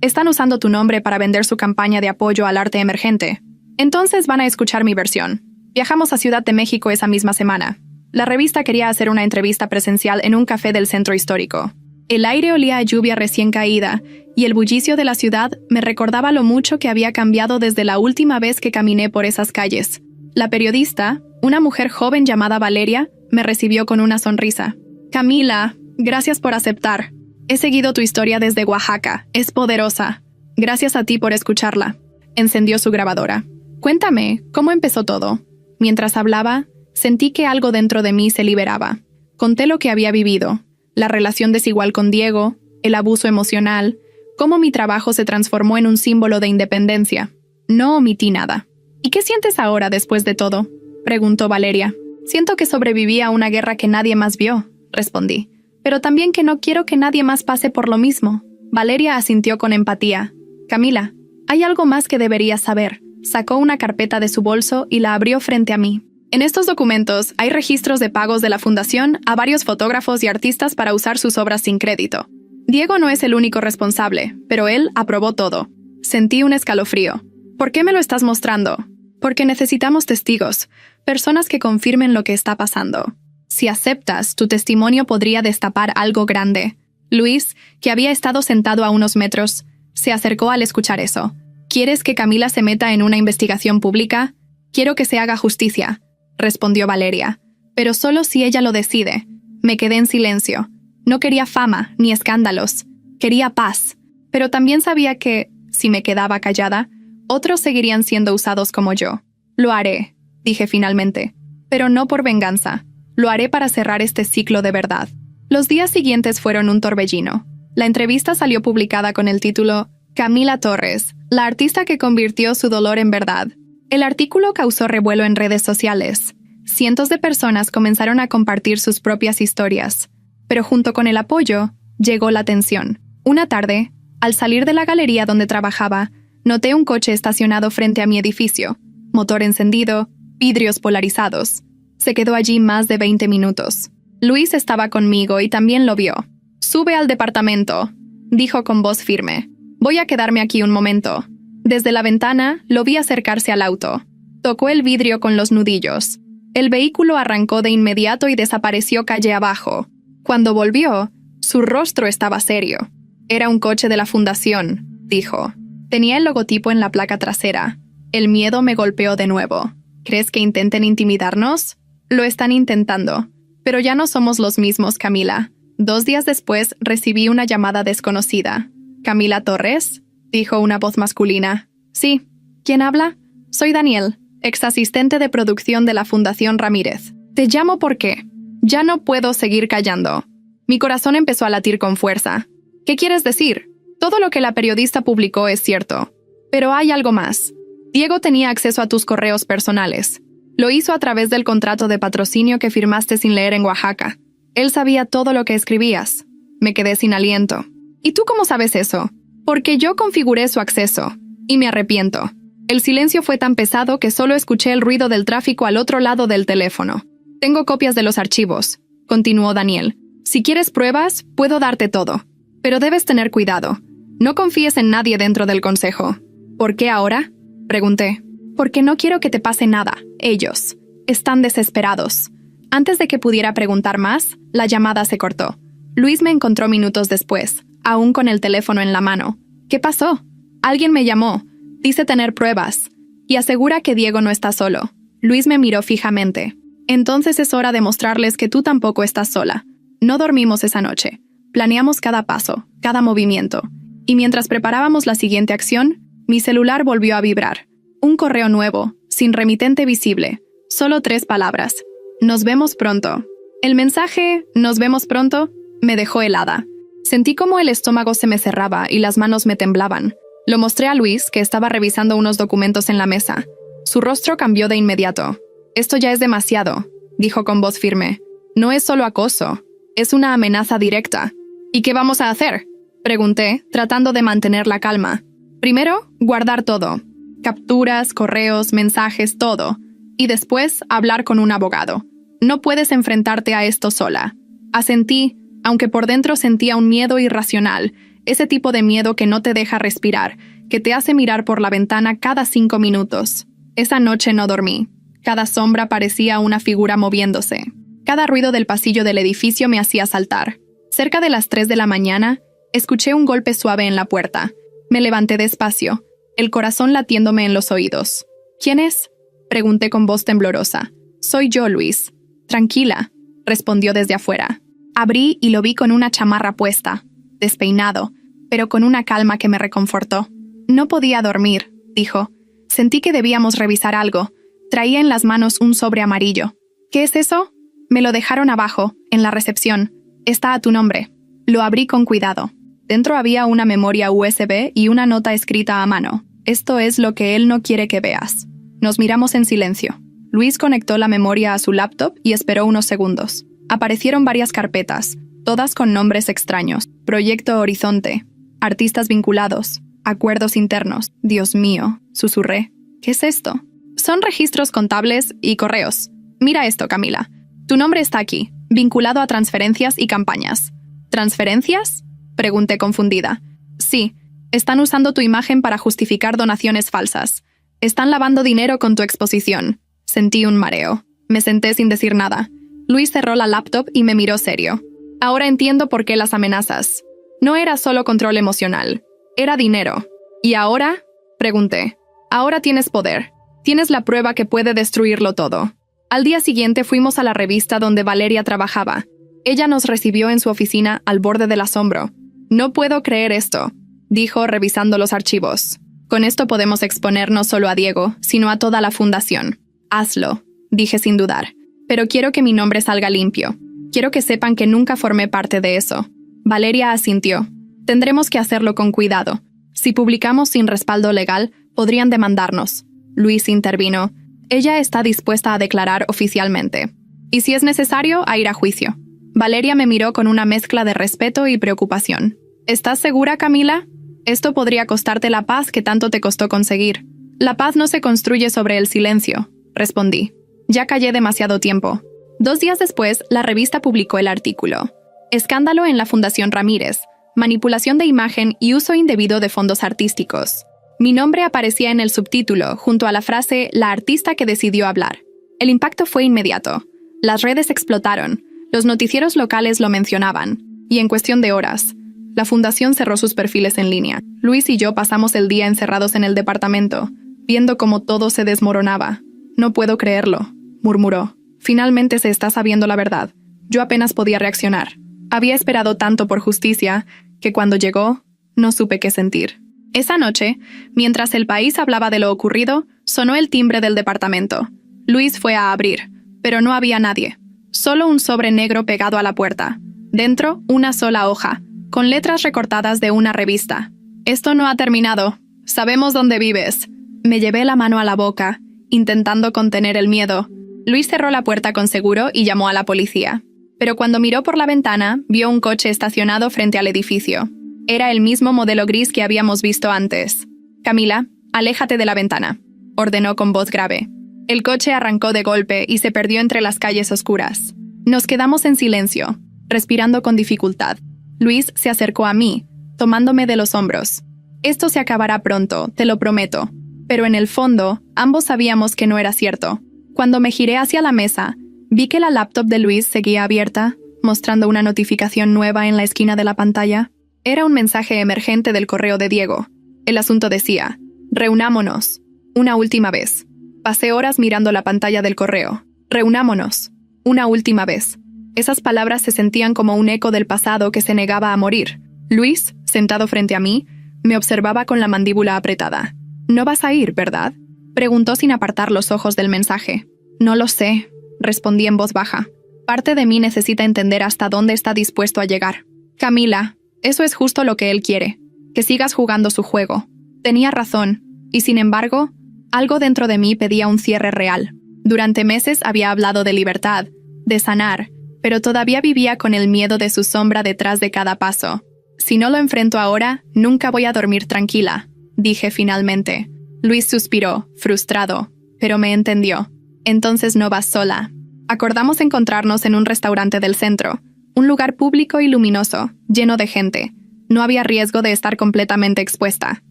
Están usando tu nombre para vender su campaña de apoyo al arte emergente. Entonces van a escuchar mi versión. Viajamos a Ciudad de México esa misma semana. La revista quería hacer una entrevista presencial en un café del centro histórico. El aire olía a lluvia recién caída, y el bullicio de la ciudad me recordaba lo mucho que había cambiado desde la última vez que caminé por esas calles. La periodista, una mujer joven llamada Valeria, me recibió con una sonrisa. Camila, gracias por aceptar. He seguido tu historia desde Oaxaca. Es poderosa. Gracias a ti por escucharla. Encendió su grabadora. Cuéntame, ¿cómo empezó todo? Mientras hablaba, sentí que algo dentro de mí se liberaba. Conté lo que había vivido. La relación desigual con Diego, el abuso emocional, cómo mi trabajo se transformó en un símbolo de independencia. No omití nada. ¿Y qué sientes ahora después de todo?, preguntó Valeria. Siento que sobreviví a una guerra que nadie más vio, respondí. pero también que no quiero que nadie más pase por lo mismo. Valeria asintió con empatía. Camila, hay algo más que deberías saber. Sacó una carpeta de su bolso y la abrió frente a mí. En estos documentos hay registros de pagos de la fundación a varios fotógrafos y artistas para usar sus obras sin crédito. Diego no es el único responsable, pero él aprobó todo. Sentí un escalofrío. ¿Por qué me lo estás mostrando? Porque necesitamos testigos, personas que confirmen lo que está pasando. Si aceptas, tu testimonio podría destapar algo grande. Luis, que había estado sentado a unos metros, se acercó al escuchar eso. ¿Quieres que Camila se meta en una investigación pública? Quiero que se haga justicia, respondió Valeria, pero solo si ella lo decide. Me quedé en silencio. No quería fama ni escándalos. Quería paz. Pero también sabía que, si me quedaba callada, otros seguirían siendo usados como yo. Lo haré, dije finalmente, pero no por venganza. Lo haré para cerrar este ciclo de verdad. Los días siguientes fueron un torbellino. La entrevista salió publicada con el título Camila Torres, la artista que convirtió su dolor en verdad. El artículo causó revuelo en redes sociales. Cientos de personas comenzaron a compartir sus propias historias. Pero junto con el apoyo, llegó la tensión. Una tarde, al salir de la galería donde trabajaba, noté un coche estacionado frente a mi edificio. Motor encendido, vidrios polarizados. Se quedó allí más de 20 minutos. Luis estaba conmigo y también lo vio. «Sube al departamento», dijo con voz firme. «Voy a quedarme aquí un momento». Desde la ventana, lo vi acercarse al auto. Tocó el vidrio con los nudillos. El vehículo arrancó de inmediato y desapareció calle abajo. Cuando volvió, su rostro estaba serio. «Era un coche de la fundación», dijo. Tenía el logotipo en la placa trasera. El miedo me golpeó de nuevo. ¿Crees que intenten intimidarnos? Lo están intentando. Pero ya no somos los mismos, Camila. 2 días después recibí una llamada desconocida. «¿Camila Torres?», dijo una voz masculina. «Sí. ¿Quién habla?» «Soy Daniel, ex asistente de producción de la Fundación Ramírez. Te llamo porque ya no puedo seguir callando». Mi corazón empezó a latir con fuerza. «¿Qué quieres decir? Todo lo que la periodista publicó es cierto. Pero hay algo más. Diego tenía acceso a tus correos personales. Lo hizo a través del contrato de patrocinio que firmaste sin leer en Oaxaca. Él sabía todo lo que escribías». Me quedé sin aliento. «¿Y tú cómo sabes eso?» «Porque yo configuré su acceso. Y me arrepiento». El silencio fue tan pesado que solo escuché el ruido del tráfico al otro lado del teléfono. «Tengo copias de los archivos», continuó Daniel. «Si quieres pruebas, puedo darte todo. Pero debes tener cuidado. No confíes en nadie dentro del consejo». «¿Por qué ahora?», pregunté. «Porque no quiero que te pase nada. Ellos están desesperados». Antes de que pudiera preguntar más, la llamada se cortó. Luis me encontró minutos después, aún con el teléfono en la mano. «¿Qué pasó?» «Alguien me llamó. Dice tener pruebas. Y asegura que Diego no está solo». Luis me miró fijamente. «Entonces es hora de mostrarles que tú tampoco estás sola». No dormimos esa noche. Planeamos cada paso, cada movimiento. Y mientras preparábamos la siguiente acción, mi celular volvió a vibrar. Un correo nuevo, sin remitente visible. Solo 3 palabras. «Nos vemos pronto». El mensaje «Nos vemos pronto» me dejó helada. Sentí como el estómago se me cerraba y las manos me temblaban. Lo mostré a Luis, que estaba revisando unos documentos en la mesa. Su rostro cambió de inmediato. «Esto ya es demasiado», dijo con voz firme. «No es solo acoso, es una amenaza directa». «¿Y qué vamos a hacer?», pregunté, tratando de mantener la calma. «Primero, guardar todo. Capturas, correos, mensajes, todo. Y después, hablar con un abogado. No puedes enfrentarte a esto sola». Asentí, aunque por dentro sentía un miedo irracional, ese tipo de miedo que no te deja respirar, que te hace mirar por la ventana cada 5 minutos. Esa noche no dormí. Cada sombra parecía una figura moviéndose. Cada ruido del pasillo del edificio me hacía saltar. Cerca de las 3 de la mañana, escuché un golpe suave en la puerta. Me levanté despacio, el corazón latiéndome en los oídos. «¿Quién es?», pregunté con voz temblorosa. «Soy yo, Luis». «Tranquila», respondió desde afuera. Abrí y lo vi con una chamarra puesta, despeinado, pero con una calma que me reconfortó. «No podía dormir», dijo. «Sentí que debíamos revisar algo». Traía en las manos un sobre amarillo. «¿Qué es eso?». «Me lo dejaron abajo, en la recepción. Está a tu nombre». Lo abrí con cuidado. Dentro había una memoria USB y una nota escrita a mano. «Esto es lo que él no quiere que veas». Nos miramos en silencio. Luis conectó la memoria a su laptop y esperó unos segundos. Aparecieron varias carpetas. todas con nombres extraños. Proyecto Horizonte, artistas vinculados, acuerdos internos. Dios mío, susurré. ¿Qué es esto? Son registros contables y correos. Mira esto, Camila. Tu nombre está aquí, vinculado a transferencias y campañas. ¿Transferencias? Pregunté confundida. Sí, están usando tu imagen para justificar donaciones falsas. Están lavando dinero con tu exposición. Sentí un mareo. Me senté sin decir nada. Luis cerró la laptop y me miró serio. Ahora entiendo por qué las amenazas. No era solo control emocional. Era dinero. ¿Y ahora? Pregunté. Ahora tienes poder. Tienes la prueba que puede destruirlo todo. Al día siguiente fuimos a la revista donde Valeria trabajaba. Ella nos recibió en su oficina al borde del asombro. No puedo creer esto, dijo revisando los archivos. Con esto podemos exponer no solo a Diego, sino a toda la fundación. Hazlo, dije sin dudar. Pero quiero que mi nombre salga limpio. Quiero que sepan que nunca formé parte de eso. Valeria asintió. Tendremos que hacerlo con cuidado. Si publicamos sin respaldo legal, podrían demandarnos. Luis intervino. Ella está dispuesta a declarar oficialmente. Y si es necesario, a ir a juicio. Valeria me miró con una mezcla de respeto y preocupación. ¿Estás segura, Camila? Esto podría costarte la paz que tanto te costó conseguir. La paz no se construye sobre el silencio, respondí. Ya callé demasiado tiempo. 2 días después, la revista publicó el artículo. Escándalo en la Fundación Ramírez. Manipulación de imagen y uso indebido de fondos artísticos. Mi nombre aparecía en el subtítulo, junto a la frase «La artista que decidió hablar». El impacto fue inmediato. Las redes explotaron. Los noticieros locales lo mencionaban. Y en cuestión de horas, la fundación cerró sus perfiles en línea. Luis y yo pasamos el día encerrados en el departamento, viendo cómo todo se desmoronaba. «No puedo creerlo», murmuró. «Finalmente se está sabiendo la verdad». Yo apenas podía reaccionar. Había esperado tanto por justicia que cuando llegó, no supe qué sentir. Esa noche, mientras el país hablaba de lo ocurrido, sonó el timbre del departamento. Luis fue a abrir, pero no había nadie. Solo un sobre negro pegado a la puerta. Dentro, una sola hoja, con letras recortadas de una revista. «Esto no ha terminado. Sabemos dónde vives». Me llevé la mano a la boca, intentando contener el miedo. Luis cerró la puerta con seguro y llamó a la policía. Pero cuando miró por la ventana, vio un coche estacionado frente al edificio. Era el mismo modelo gris que habíamos visto antes. «Camila, aléjate de la ventana», ordenó con voz grave. El coche arrancó de golpe y se perdió entre las calles oscuras. Nos quedamos en silencio, respirando con dificultad. Luis se acercó a mí, tomándome de los hombros. «Esto se acabará pronto, te lo prometo». Pero en el fondo, ambos sabíamos que no era cierto. Cuando me giré hacia la mesa, vi que la laptop de Luis seguía abierta, mostrando una notificación nueva en la esquina de la pantalla. Era un mensaje emergente del correo de Diego. El asunto decía: «Reunámonos. Una última vez». Pasé horas mirando la pantalla del correo. «Reunámonos. Una última vez». Esas palabras se sentían como un eco del pasado que se negaba a morir. Luis, sentado frente a mí, me observaba con la mandíbula apretada. «¿No vas a ir, verdad?», preguntó sin apartar los ojos del mensaje. «No lo sé», respondí en voz baja. «Parte de mí necesita entender hasta dónde está dispuesto a llegar». «Camila, eso es justo lo que él quiere, que sigas jugando su juego». Tenía razón, y sin embargo, algo dentro de mí pedía un cierre real. Durante meses había hablado de libertad, de sanar, pero todavía vivía con el miedo de su sombra detrás de cada paso. «Si no lo enfrento ahora, nunca voy a dormir tranquila», dije finalmente. Luis suspiró, frustrado, pero me entendió. «Entonces no vas sola». Acordamos encontrarnos en un restaurante del centro, un lugar público y luminoso, lleno de gente. No había riesgo de estar completamente expuesta.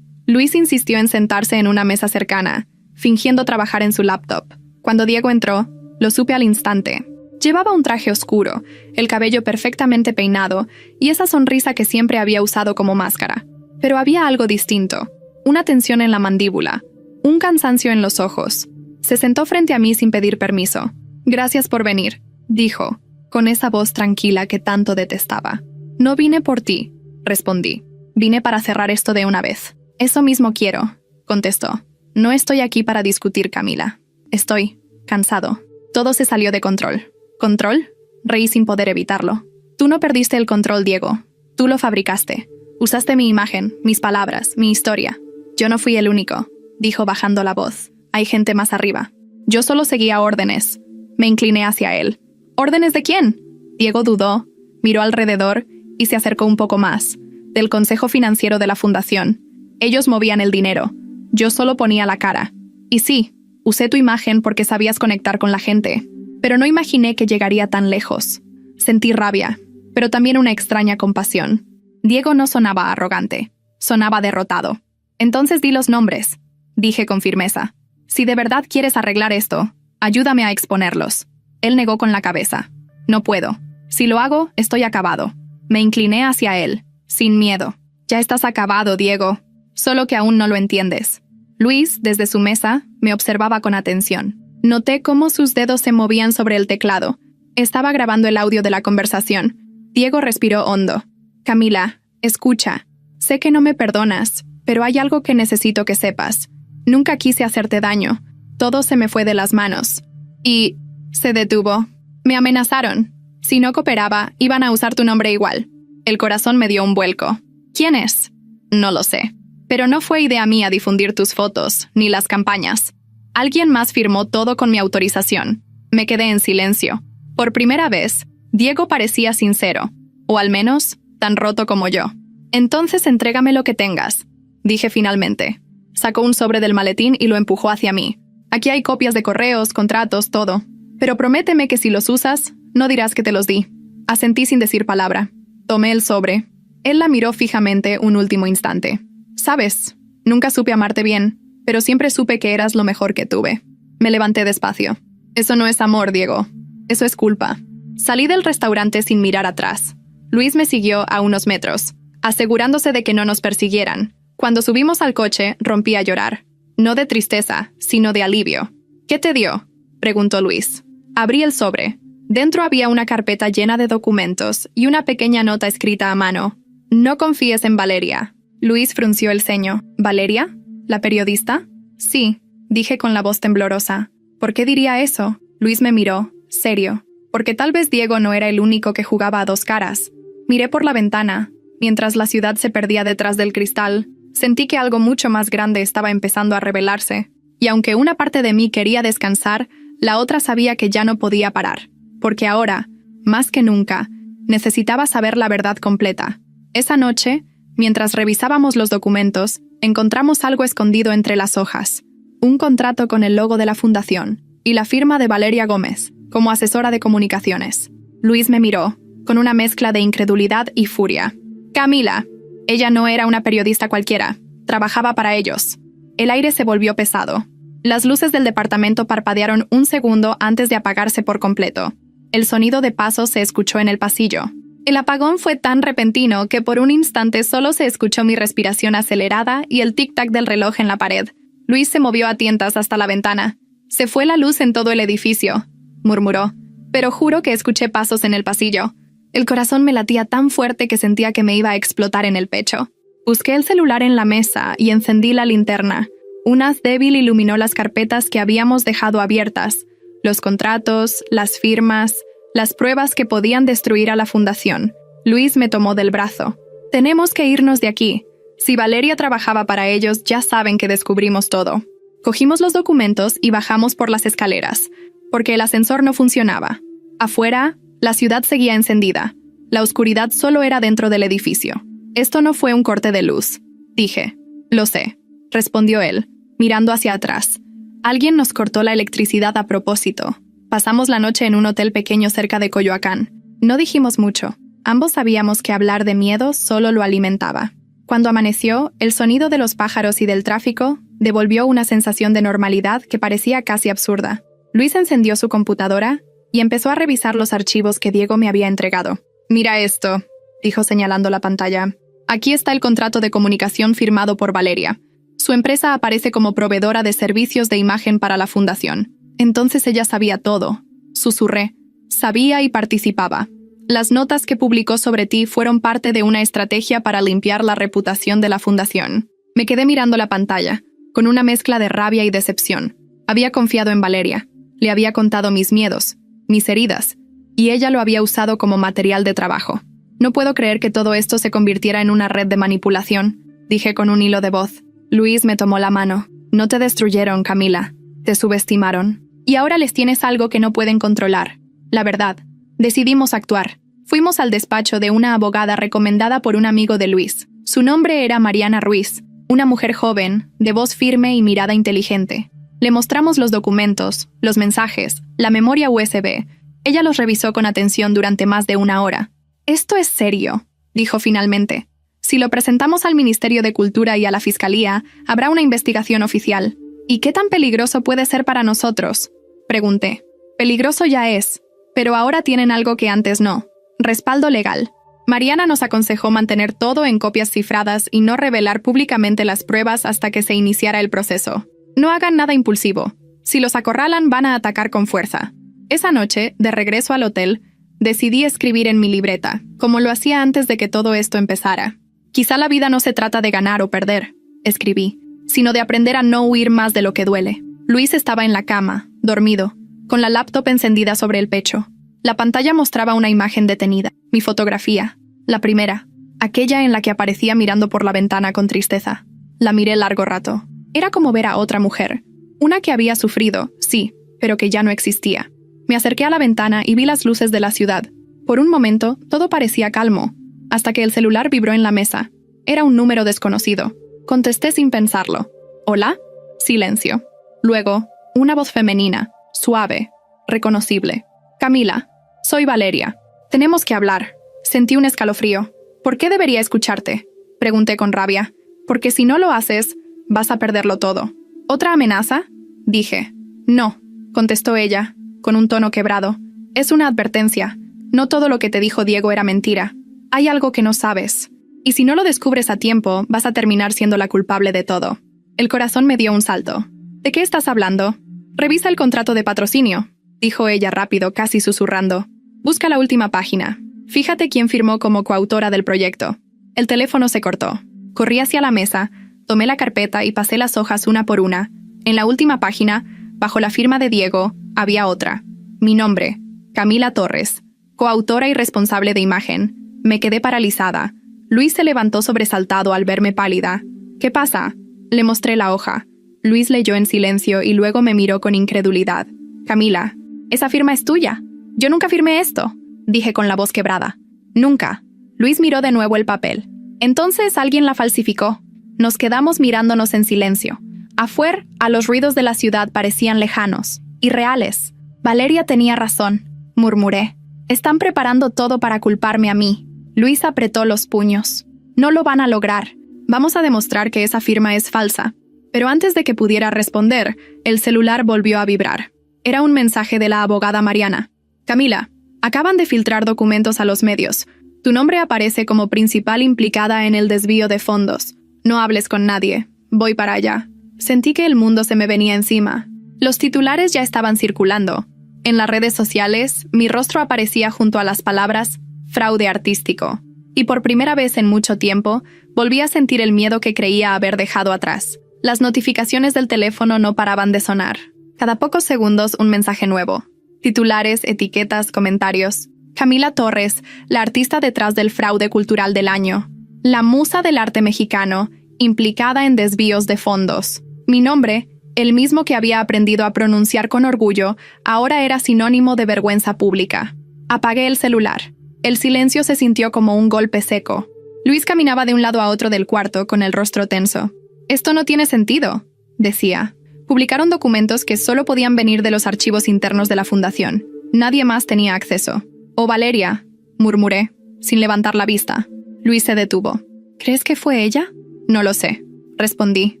Luis insistió en sentarse en una mesa cercana, fingiendo trabajar en su laptop. Cuando Diego entró, lo supe al instante. Llevaba un traje oscuro, el cabello perfectamente peinado y esa sonrisa que siempre había usado como máscara. Pero había algo distinto, una tensión en la mandíbula, un cansancio en los ojos. Se sentó frente a mí sin pedir permiso. «Gracias por venir», dijo, con esa voz tranquila que tanto detestaba. «No vine por ti», respondí. «Vine para cerrar esto de una vez». «Eso mismo quiero», contestó. «No estoy aquí para discutir, Camila. Estoy cansado». Todo se salió de control. ¿Control? Reí sin poder evitarlo. «Tú no perdiste el control, Diego. Tú lo fabricaste. Usaste mi imagen, mis palabras, mi historia. Yo no fui el único», dijo bajando la voz. «Hay gente más arriba. Yo solo seguía órdenes». Me incliné hacia él. «¿Órdenes de quién?». Diego dudó, Miró alrededor y se acercó un poco más. Del consejo financiero de la fundación. Ellos movían el dinero. Yo solo ponía la cara. Y sí, usé tu imagen porque sabías conectar con la gente. Pero no imaginé que llegaría tan lejos. Sentí rabia, pero también una extraña compasión. Diego no sonaba arrogante. Sonaba derrotado. Entonces di los nombres. Dije con firmeza. Si de verdad quieres arreglar esto, ayúdame a exponerlos. Él negó con la cabeza. No puedo. Si lo hago, estoy acabado. Me incliné hacia él, sin miedo. Ya estás acabado, Diego. Solo que aún no lo entiendes. Luis, desde su mesa, me observaba con atención. Noté cómo sus dedos se movían sobre el teclado. Estaba grabando el audio de la conversación. Diego respiró hondo. Camila, escucha. Sé que no me perdonas, pero hay algo que necesito que sepas. Nunca quise hacerte daño. Todo se me fue de las manos. Y se detuvo. Me amenazaron. Si no cooperaba, iban a usar tu nombre igual. El corazón me dio un vuelco. ¿Quién es? No lo sé. Pero no fue idea mía difundir tus fotos, ni las campañas. Alguien más firmó todo con mi autorización. Me quedé en silencio. Por primera vez, Diego parecía sincero, o al menos, tan roto como yo. Entonces entrégame lo que tengas, dije finalmente. Sacó un sobre del maletín y lo empujó hacia mí. Aquí hay copias de correos, contratos, todo. Pero prométeme que si los usas, no dirás que te los di. Asentí sin decir palabra. Tomé el sobre. Él la miró fijamente un último instante. Sabes, nunca supe amarte bien, pero siempre supe que eras lo mejor que tuve. Me levanté despacio. Eso no es amor, Diego. Eso es culpa. Salí del restaurante sin mirar atrás. Luis me siguió a unos metros, asegurándose de que no nos persiguieran. Cuando subimos al coche, rompí a llorar. No de tristeza, sino de alivio. ¿Qué te dio?, preguntó Luis. Abrí el sobre. Dentro había una carpeta llena de documentos y una pequeña nota escrita a mano. No confíes en Valeria. Luis frunció el ceño. ¿Valeria? ¿La periodista? Sí, dije con la voz temblorosa. ¿Por qué diría eso? Luis me miró, serio. Porque tal vez Diego no era el único que jugaba a dos caras. Miré por la ventana. Mientras la ciudad se perdía detrás del cristal, sentí que algo mucho más grande estaba empezando a revelarse. Y aunque una parte de mí quería descansar, la otra sabía que ya no podía parar. Porque ahora, más que nunca, necesitaba saber la verdad completa. Esa noche, mientras revisábamos los documentos, encontramos algo escondido entre las hojas. Un contrato con el logo de la fundación y la firma de Valeria Gómez, como asesora de comunicaciones. Luis me miró, con una mezcla de incredulidad y furia. Camila. Ella no era una periodista cualquiera. Trabajaba para ellos. El aire se volvió pesado. Las luces del departamento parpadearon un segundo antes de apagarse por completo. El sonido de pasos se escuchó en el pasillo. El apagón fue tan repentino que por un instante solo se escuchó mi respiración acelerada y el tic-tac del reloj en la pared. Luis se movió a tientas hasta la ventana. Se fue la luz en todo el edificio, murmuró, pero juro que escuché pasos en el pasillo. El corazón me latía tan fuerte que sentía que me iba a explotar en el pecho. Busqué el celular en la mesa y encendí la linterna. Un haz débil iluminó las carpetas que habíamos dejado abiertas, los contratos, las firmas, las pruebas que podían destruir a la fundación. Luis me tomó del brazo. Tenemos que irnos de aquí. Si Valeria trabajaba para ellos, ya saben que descubrimos todo. Cogimos los documentos y bajamos por las escaleras, porque el ascensor no funcionaba. Afuera, la ciudad seguía encendida. La oscuridad solo era dentro del edificio. Esto no fue un corte de luz, dije. Lo sé, respondió él, mirando hacia atrás. Alguien nos cortó la electricidad a propósito. Pasamos la noche en un hotel pequeño cerca de Coyoacán. No dijimos mucho. Ambos sabíamos que hablar de miedo solo lo alimentaba. Cuando amaneció, el sonido de los pájaros y del tráfico devolvió una sensación de normalidad que parecía casi absurda. Luis encendió su computadora y empezó a revisar los archivos que Diego me había entregado. «Mira esto», dijo señalando la pantalla. «Aquí está el contrato de comunicación firmado por Valeria. Su empresa aparece como proveedora de servicios de imagen para la fundación. Entonces ella sabía todo». Susurré. Sabía y participaba. Las notas que publicó sobre ti fueron parte de una estrategia para limpiar la reputación de la fundación. Me quedé mirando la pantalla, con una mezcla de rabia y decepción. Había confiado en Valeria. Le había contado mis miedos, mis heridas, y ella lo había usado como material de trabajo. No puedo creer que todo esto se convirtiera en una red de manipulación, dije con un hilo de voz. Luis me tomó la mano. No te destruyeron, Camila. Te subestimaron. Y ahora les tienes algo que no pueden controlar. La verdad. Decidimos actuar. Fuimos al despacho de una abogada recomendada por un amigo de Luis. Su nombre era Mariana Ruiz, una mujer joven, de voz firme y mirada inteligente. Le mostramos los documentos, los mensajes, la memoria USB. Ella los revisó con atención durante más de 1 hora. «Esto es serio», dijo finalmente. «Si lo presentamos al Ministerio de Cultura y a la Fiscalía, habrá una investigación oficial». «¿Y qué tan peligroso puede ser para nosotros?», pregunté. «Peligroso ya es, pero ahora tienen algo que antes no. Respaldo legal». Mariana nos aconsejó mantener todo en copias cifradas y no revelar públicamente las pruebas hasta que se iniciara el proceso. No hagan nada impulsivo. Si los acorralan, van a atacar con fuerza. Esa noche, de regreso al hotel, decidí escribir en mi libreta, como lo hacía antes de que todo esto empezara. «Quizá la vida no se trata de ganar o perder», escribí, «sino de aprender a no huir más de lo que duele». Luis estaba en la cama, dormido, con la laptop encendida sobre el pecho. La pantalla mostraba una imagen detenida, mi fotografía, la primera, aquella en la que aparecía mirando por la ventana con tristeza. La miré largo rato. Era como ver a otra mujer, una que había sufrido, sí, pero que ya no existía. Me acerqué a la ventana y vi las luces de la ciudad. Por un momento, todo parecía calmo, hasta que el celular vibró en la mesa. Era un número desconocido. Contesté sin pensarlo. «¿Hola?» Silencio. Luego, una voz femenina, suave, reconocible. «Camila, soy Valeria. Tenemos que hablar». Sentí un escalofrío. «¿Por qué debería escucharte?», pregunté con rabia. «Porque si no lo haces, vas a perderlo todo». «¿Otra amenaza?», dije. «No», contestó ella, con un tono quebrado. «Es una advertencia. No todo lo que te dijo Diego era mentira. Hay algo que no sabes. Y si no lo descubres a tiempo, vas a terminar siendo la culpable de todo». El corazón me dio un salto. «¿De qué estás hablando?». «Revisa el contrato de patrocinio», dijo ella rápido, casi susurrando. «Busca la última página. Fíjate quién firmó como coautora del proyecto». El teléfono se cortó. Corrí hacia la mesa, tomé la carpeta y pasé las hojas una por una. En la última página, bajo la firma de Diego, había otra. Mi nombre, Camila Torres, coautora y responsable de imagen. Me quedé paralizada. Luis se levantó sobresaltado al verme pálida. «¿Qué pasa?». Le mostré la hoja. Luis leyó en silencio y luego me miró con incredulidad. «Camila, esa firma es tuya. Yo nunca firmé esto», dije con la voz quebrada. «Nunca». Luis miró de nuevo el papel. «Entonces alguien la falsificó». Nos quedamos mirándonos en silencio. Afuera, los ruidos de la ciudad parecían lejanos, irreales. «Valeria tenía razón», murmuré. «Están preparando todo para culparme a mí». Luis apretó los puños. «No lo van a lograr. Vamos a demostrar que esa firma es falsa». Pero antes de que pudiera responder, el celular volvió a vibrar. Era un mensaje de la abogada Mariana. «Camila, acaban de filtrar documentos a los medios. Tu nombre aparece como principal implicada en el desvío de fondos. No hables con nadie. Voy para allá». Sentí que el mundo se me venía encima. Los titulares ya estaban circulando. En las redes sociales, mi rostro aparecía junto a las palabras «fraude artístico». Y por primera vez en mucho tiempo, volví a sentir el miedo que creía haber dejado atrás. Las notificaciones del teléfono no paraban de sonar. Cada pocos segundos un mensaje nuevo. Titulares, etiquetas, comentarios. «Camila Torres, la artista detrás del fraude cultural del año. La musa del arte mexicano, implicada en desvíos de fondos». Mi nombre, el mismo que había aprendido a pronunciar con orgullo, ahora era sinónimo de vergüenza pública. Apagué el celular. El silencio se sintió como un golpe seco. Luis caminaba de un lado a otro del cuarto con el rostro tenso. «Esto no tiene sentido», decía. Publicaron documentos que solo podían venir de los archivos internos de la fundación. Nadie más tenía acceso. «Oh, Valeria», murmuré, sin levantar la vista. Luis se detuvo. «¿Crees que fue ella?». «No lo sé», respondí,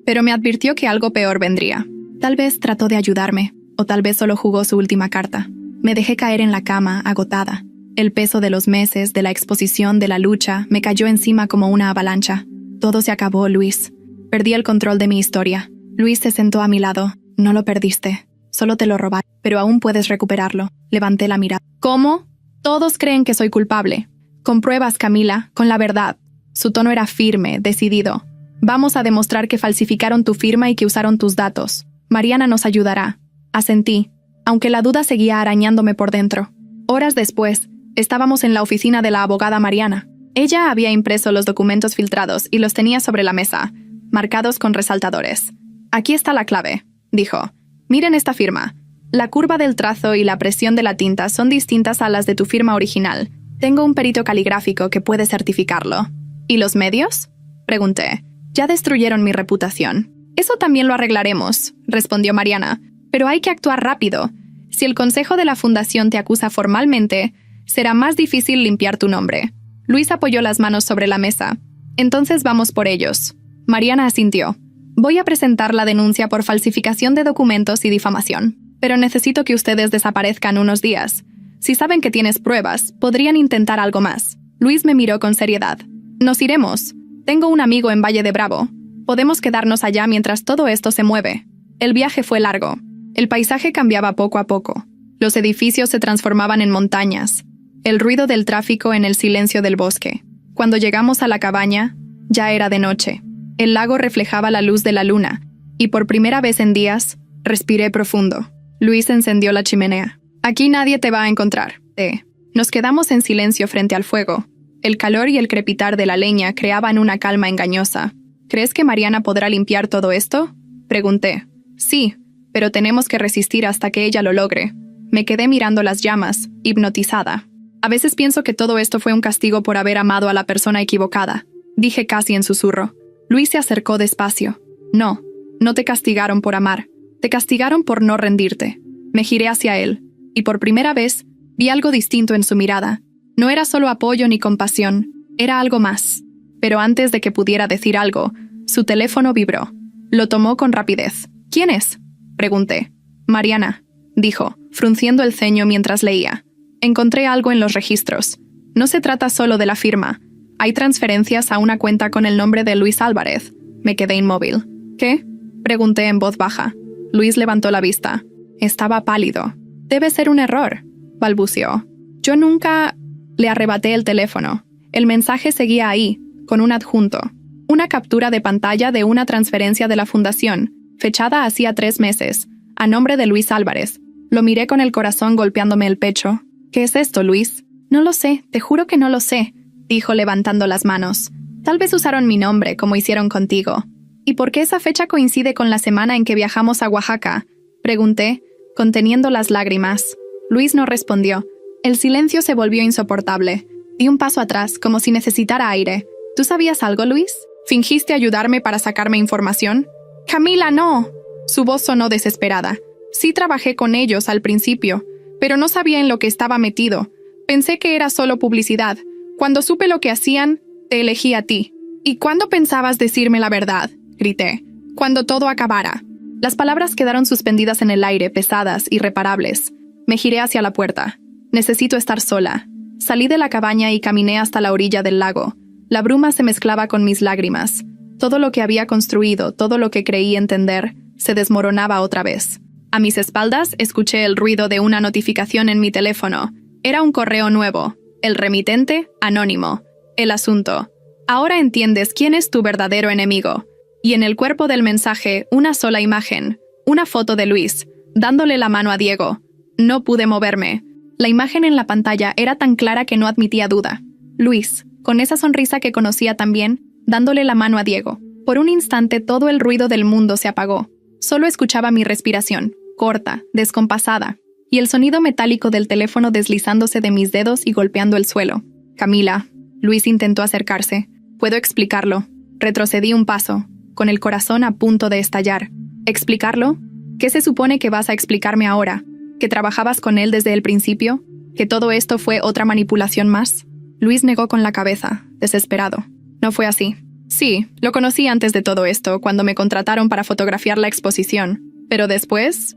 pero me advirtió que algo peor vendría. Tal vez trató de ayudarme, o tal vez solo jugó su última carta. Me dejé caer en la cama, agotada. El peso de los meses, de la exposición, de la lucha, me cayó encima como una avalancha. Todo se acabó, Luis. Perdí el control de mi historia. Luis se sentó a mi lado. «No lo perdiste. Solo te lo robaron, pero aún puedes recuperarlo». Levanté la mirada. «¿Cómo? Todos creen que soy culpable». «Con pruebas, Camila, con la verdad». Su tono era firme, decidido. «Vamos a demostrar que falsificaron tu firma y que usaron tus datos. Mariana nos ayudará». Asentí, aunque la duda seguía arañándome por dentro. Horas después, estábamos en la oficina de la abogada Mariana. Ella había impreso los documentos filtrados y los tenía sobre la mesa, marcados con resaltadores. «Aquí está la clave», dijo. «Miren esta firma. La curva del trazo y la presión de la tinta son distintas a las de tu firma original. Tengo un perito caligráfico que puede certificarlo. ¿Y los medios? Pregunté. Ya destruyeron mi reputación. Eso también lo arreglaremos, respondió Mariana. Pero hay que actuar rápido. Si el consejo de la fundación te acusa formalmente, será más difícil limpiar tu nombre. Luis apoyó las manos sobre la mesa. Entonces vamos por ellos. Mariana asintió. Voy a presentar la denuncia por falsificación de documentos y difamación. Pero necesito que ustedes desaparezcan unos días. Si saben que tienes pruebas, podrían intentar algo más. Luis me miró con seriedad. Nos iremos. Tengo un amigo en Valle de Bravo. Podemos quedarnos allá mientras todo esto se mueve. El viaje fue largo. El paisaje cambiaba poco a poco. Los edificios se transformaban en montañas. El ruido del tráfico en el silencio del bosque. Cuando llegamos a la cabaña, ya era de noche. El lago reflejaba la luz de la luna, y por primera vez en días, respiré profundo. Luis encendió la chimenea. Aquí nadie te va a encontrar. Nos quedamos en silencio frente al fuego. El calor y el crepitar de la leña creaban una calma engañosa. ¿Crees que Mariana podrá limpiar todo esto? Pregunté. Sí, pero tenemos que resistir hasta que ella lo logre. Me quedé mirando las llamas, hipnotizada. A veces pienso que todo esto fue un castigo por haber amado a la persona equivocada. Dije casi en susurro. Luis se acercó despacio. No, no te castigaron por amar. Te castigaron por no rendirte. Me giré hacia él, y por primera vez vi algo distinto en su mirada. No era solo apoyo ni compasión, era algo más. Pero antes de que pudiera decir algo, su teléfono vibró. Lo tomó con rapidez. ¿Quién es? Pregunté. Mariana, dijo, frunciendo el ceño mientras leía. Encontré algo en los registros. No se trata solo de la firma. Hay transferencias a una cuenta con el nombre de Luis Álvarez. Me quedé inmóvil. ¿Qué? Pregunté en voz baja. Luis levantó la vista. Estaba pálido. Debe ser un error, balbuceó. Yo nunca... Le arrebaté el teléfono. El mensaje seguía ahí, con un adjunto. Una captura de pantalla de una transferencia de la fundación, fechada hacía 3 meses, a nombre de Luis Álvarez. Lo miré con el corazón golpeándome el pecho. ¿Qué es esto, Luis? No lo sé, te juro que no lo sé, dijo levantando las manos. Tal vez usaron mi nombre, como hicieron contigo. ¿Y por qué esa fecha coincide con la semana en que viajamos a Oaxaca? Pregunté, conteniendo las lágrimas. Luis no respondió. El silencio se volvió insoportable. Di un paso atrás, como si necesitara aire. ¿Tú sabías algo, Luis? ¿Fingiste ayudarme para sacarme información? ¡Camila, no! Su voz sonó desesperada. Sí trabajé con ellos al principio, pero no sabía en lo que estaba metido. Pensé que era solo publicidad. Cuando supe lo que hacían, te elegí a ti. ¿Y cuándo pensabas decirme la verdad? Grité. Cuando todo acabara. Las palabras quedaron suspendidas en el aire, pesadas, irreparables. Me giré hacia la puerta. Necesito estar sola. Salí de la cabaña y caminé hasta la orilla del lago. La bruma se mezclaba con mis lágrimas. Todo lo que había construido, todo lo que creí entender, se desmoronaba otra vez. A mis espaldas escuché el ruido de una notificación en mi teléfono. Era un correo nuevo. El remitente, anónimo. El asunto. Ahora entiendes quién es tu verdadero enemigo. Y en el cuerpo del mensaje, una sola imagen. Una foto de Luis, dándole la mano a Diego. No pude moverme. La imagen en la pantalla era tan clara que no admitía duda. Luis, con esa sonrisa que conocía tan bien, dándole la mano a Diego. Por un instante todo el ruido del mundo se apagó. Solo escuchaba mi respiración, corta, descompasada, y el sonido metálico del teléfono deslizándose de mis dedos y golpeando el suelo. Camila. Luis intentó acercarse. Puedo explicarlo. Retrocedí un paso, con el corazón a punto de estallar. ¿Explicarlo? ¿Qué se supone que vas a explicarme ahora? ¿Que trabajabas con él desde el principio? ¿Que todo esto fue otra manipulación más? Luis negó con la cabeza, desesperado. No fue así. Sí, lo conocí antes de todo esto, cuando me contrataron para fotografiar la exposición. Pero después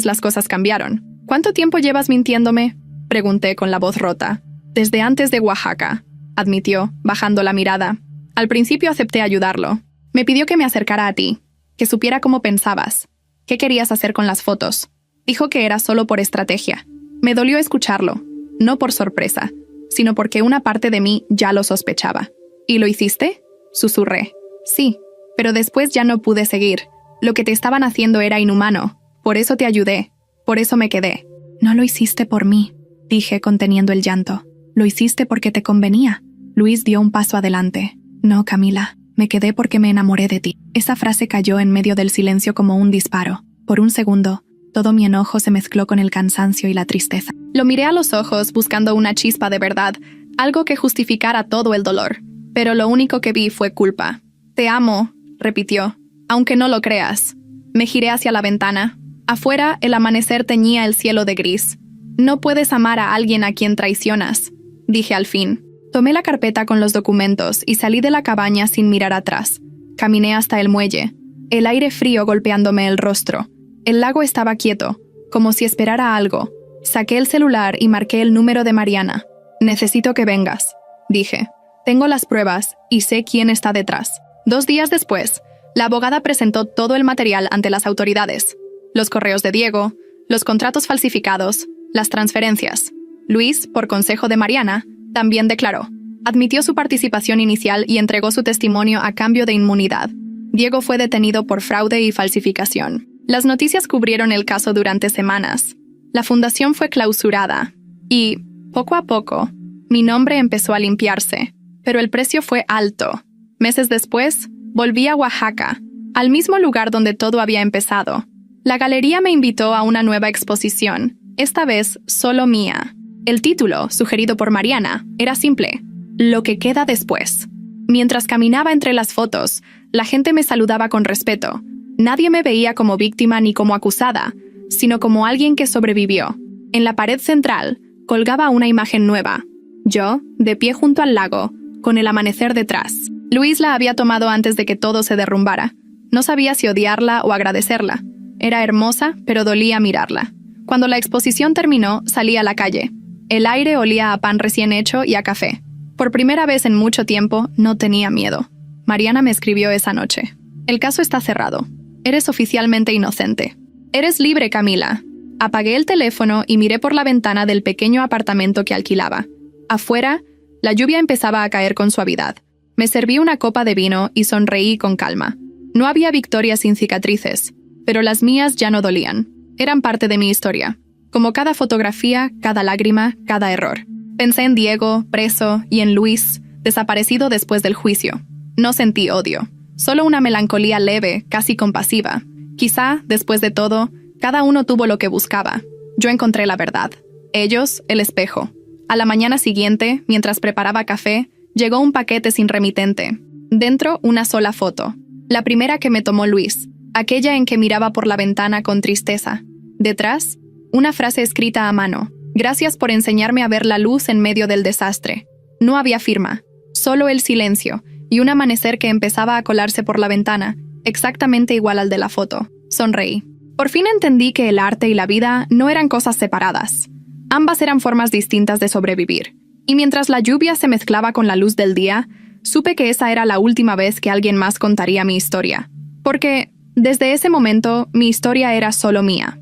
las cosas cambiaron. ¿Cuánto tiempo llevas mintiéndome? Pregunté con la voz rota. Desde antes de Oaxaca, admitió, bajando la mirada. Al principio acepté ayudarlo. Me pidió que me acercara a ti, que supiera cómo pensabas. ¿Qué querías hacer con las fotos? Dijo que era solo por estrategia. Me dolió escucharlo, no por sorpresa, sino porque una parte de mí ya lo sospechaba. ¿Y lo hiciste? Susurré. Sí, pero después ya no pude seguir. Lo que te estaban haciendo era inhumano. Por eso te ayudé. Por eso me quedé. No lo hiciste por mí, dije conteniendo el llanto. Lo hiciste porque te convenía. Luis dio un paso adelante. No, Camila, me quedé porque me enamoré de ti. Esa frase cayó en medio del silencio como un disparo. Por un segundo, todo mi enojo se mezcló con el cansancio y la tristeza. Lo miré a los ojos buscando una chispa de verdad, algo que justificara todo el dolor, pero lo único que vi fue culpa. «Te amo», repitió, «aunque no lo creas». Me giré hacia la ventana. Afuera, el amanecer teñía el cielo de gris. «No puedes amar a alguien a quien traicionas», dije al fin. Tomé la carpeta con los documentos y salí de la cabaña sin mirar atrás. Caminé hasta el muelle, el aire frío golpeándome el rostro. El lago estaba quieto, como si esperara algo. Saqué el celular y marqué el número de Mariana. «Necesito que vengas», dije. «Tengo las pruebas y sé quién está detrás». 2 días después, la abogada presentó todo el material ante las autoridades. Los correos de Diego, los contratos falsificados, las transferencias. Luis, por consejo de Mariana, también declaró. Admitió su participación inicial y entregó su testimonio a cambio de inmunidad. Diego fue detenido por fraude y falsificación. Las noticias cubrieron el caso durante semanas. La fundación fue clausurada y, poco a poco, mi nombre empezó a limpiarse, pero el precio fue alto. Meses después, volví a Oaxaca, al mismo lugar donde todo había empezado. La galería me invitó a una nueva exposición, esta vez solo mía. El título, sugerido por Mariana, era simple: «Lo que queda después». Mientras caminaba entre las fotos, la gente me saludaba con respeto. Nadie me veía como víctima ni como acusada, sino como alguien que sobrevivió. En la pared central colgaba una imagen nueva. Yo, de pie junto al lago, con el amanecer detrás. Luis la había tomado antes de que todo se derrumbara. No sabía si odiarla o agradecerla. Era hermosa, pero dolía mirarla. Cuando la exposición terminó, salí a la calle. El aire olía a pan recién hecho y a café. Por primera vez en mucho tiempo, no tenía miedo. Mariana me escribió esa noche. «El caso está cerrado. Eres oficialmente inocente. Eres libre, Camila». Apagué el teléfono y miré por la ventana del pequeño apartamento que alquilaba. Afuera, la lluvia empezaba a caer con suavidad. Me serví una copa de vino y sonreí con calma. No había victorias sin cicatrices, pero las mías ya no dolían. Eran parte de mi historia. Como cada fotografía, cada lágrima, cada error. Pensé en Diego, preso, y en Luis, desaparecido después del juicio. No sentí odio, solo una melancolía leve, casi compasiva. Quizá, después de todo, cada uno tuvo lo que buscaba. Yo encontré la verdad. Ellos, el espejo. A la mañana siguiente, mientras preparaba café, llegó un paquete sin remitente. Dentro, una sola foto. La primera que me tomó Luis, aquella en que miraba por la ventana con tristeza. Detrás, una frase escrita a mano. «Gracias por enseñarme a ver la luz en medio del desastre». No había firma, solo el silencio y un amanecer que empezaba a colarse por la ventana, exactamente igual al de la foto. Sonreí. Por fin entendí que el arte y la vida no eran cosas separadas. Ambas eran formas distintas de sobrevivir. Y mientras la lluvia se mezclaba con la luz del día, supe que esa era la última vez que alguien más contaría mi historia. Porque, desde ese momento, mi historia era solo mía.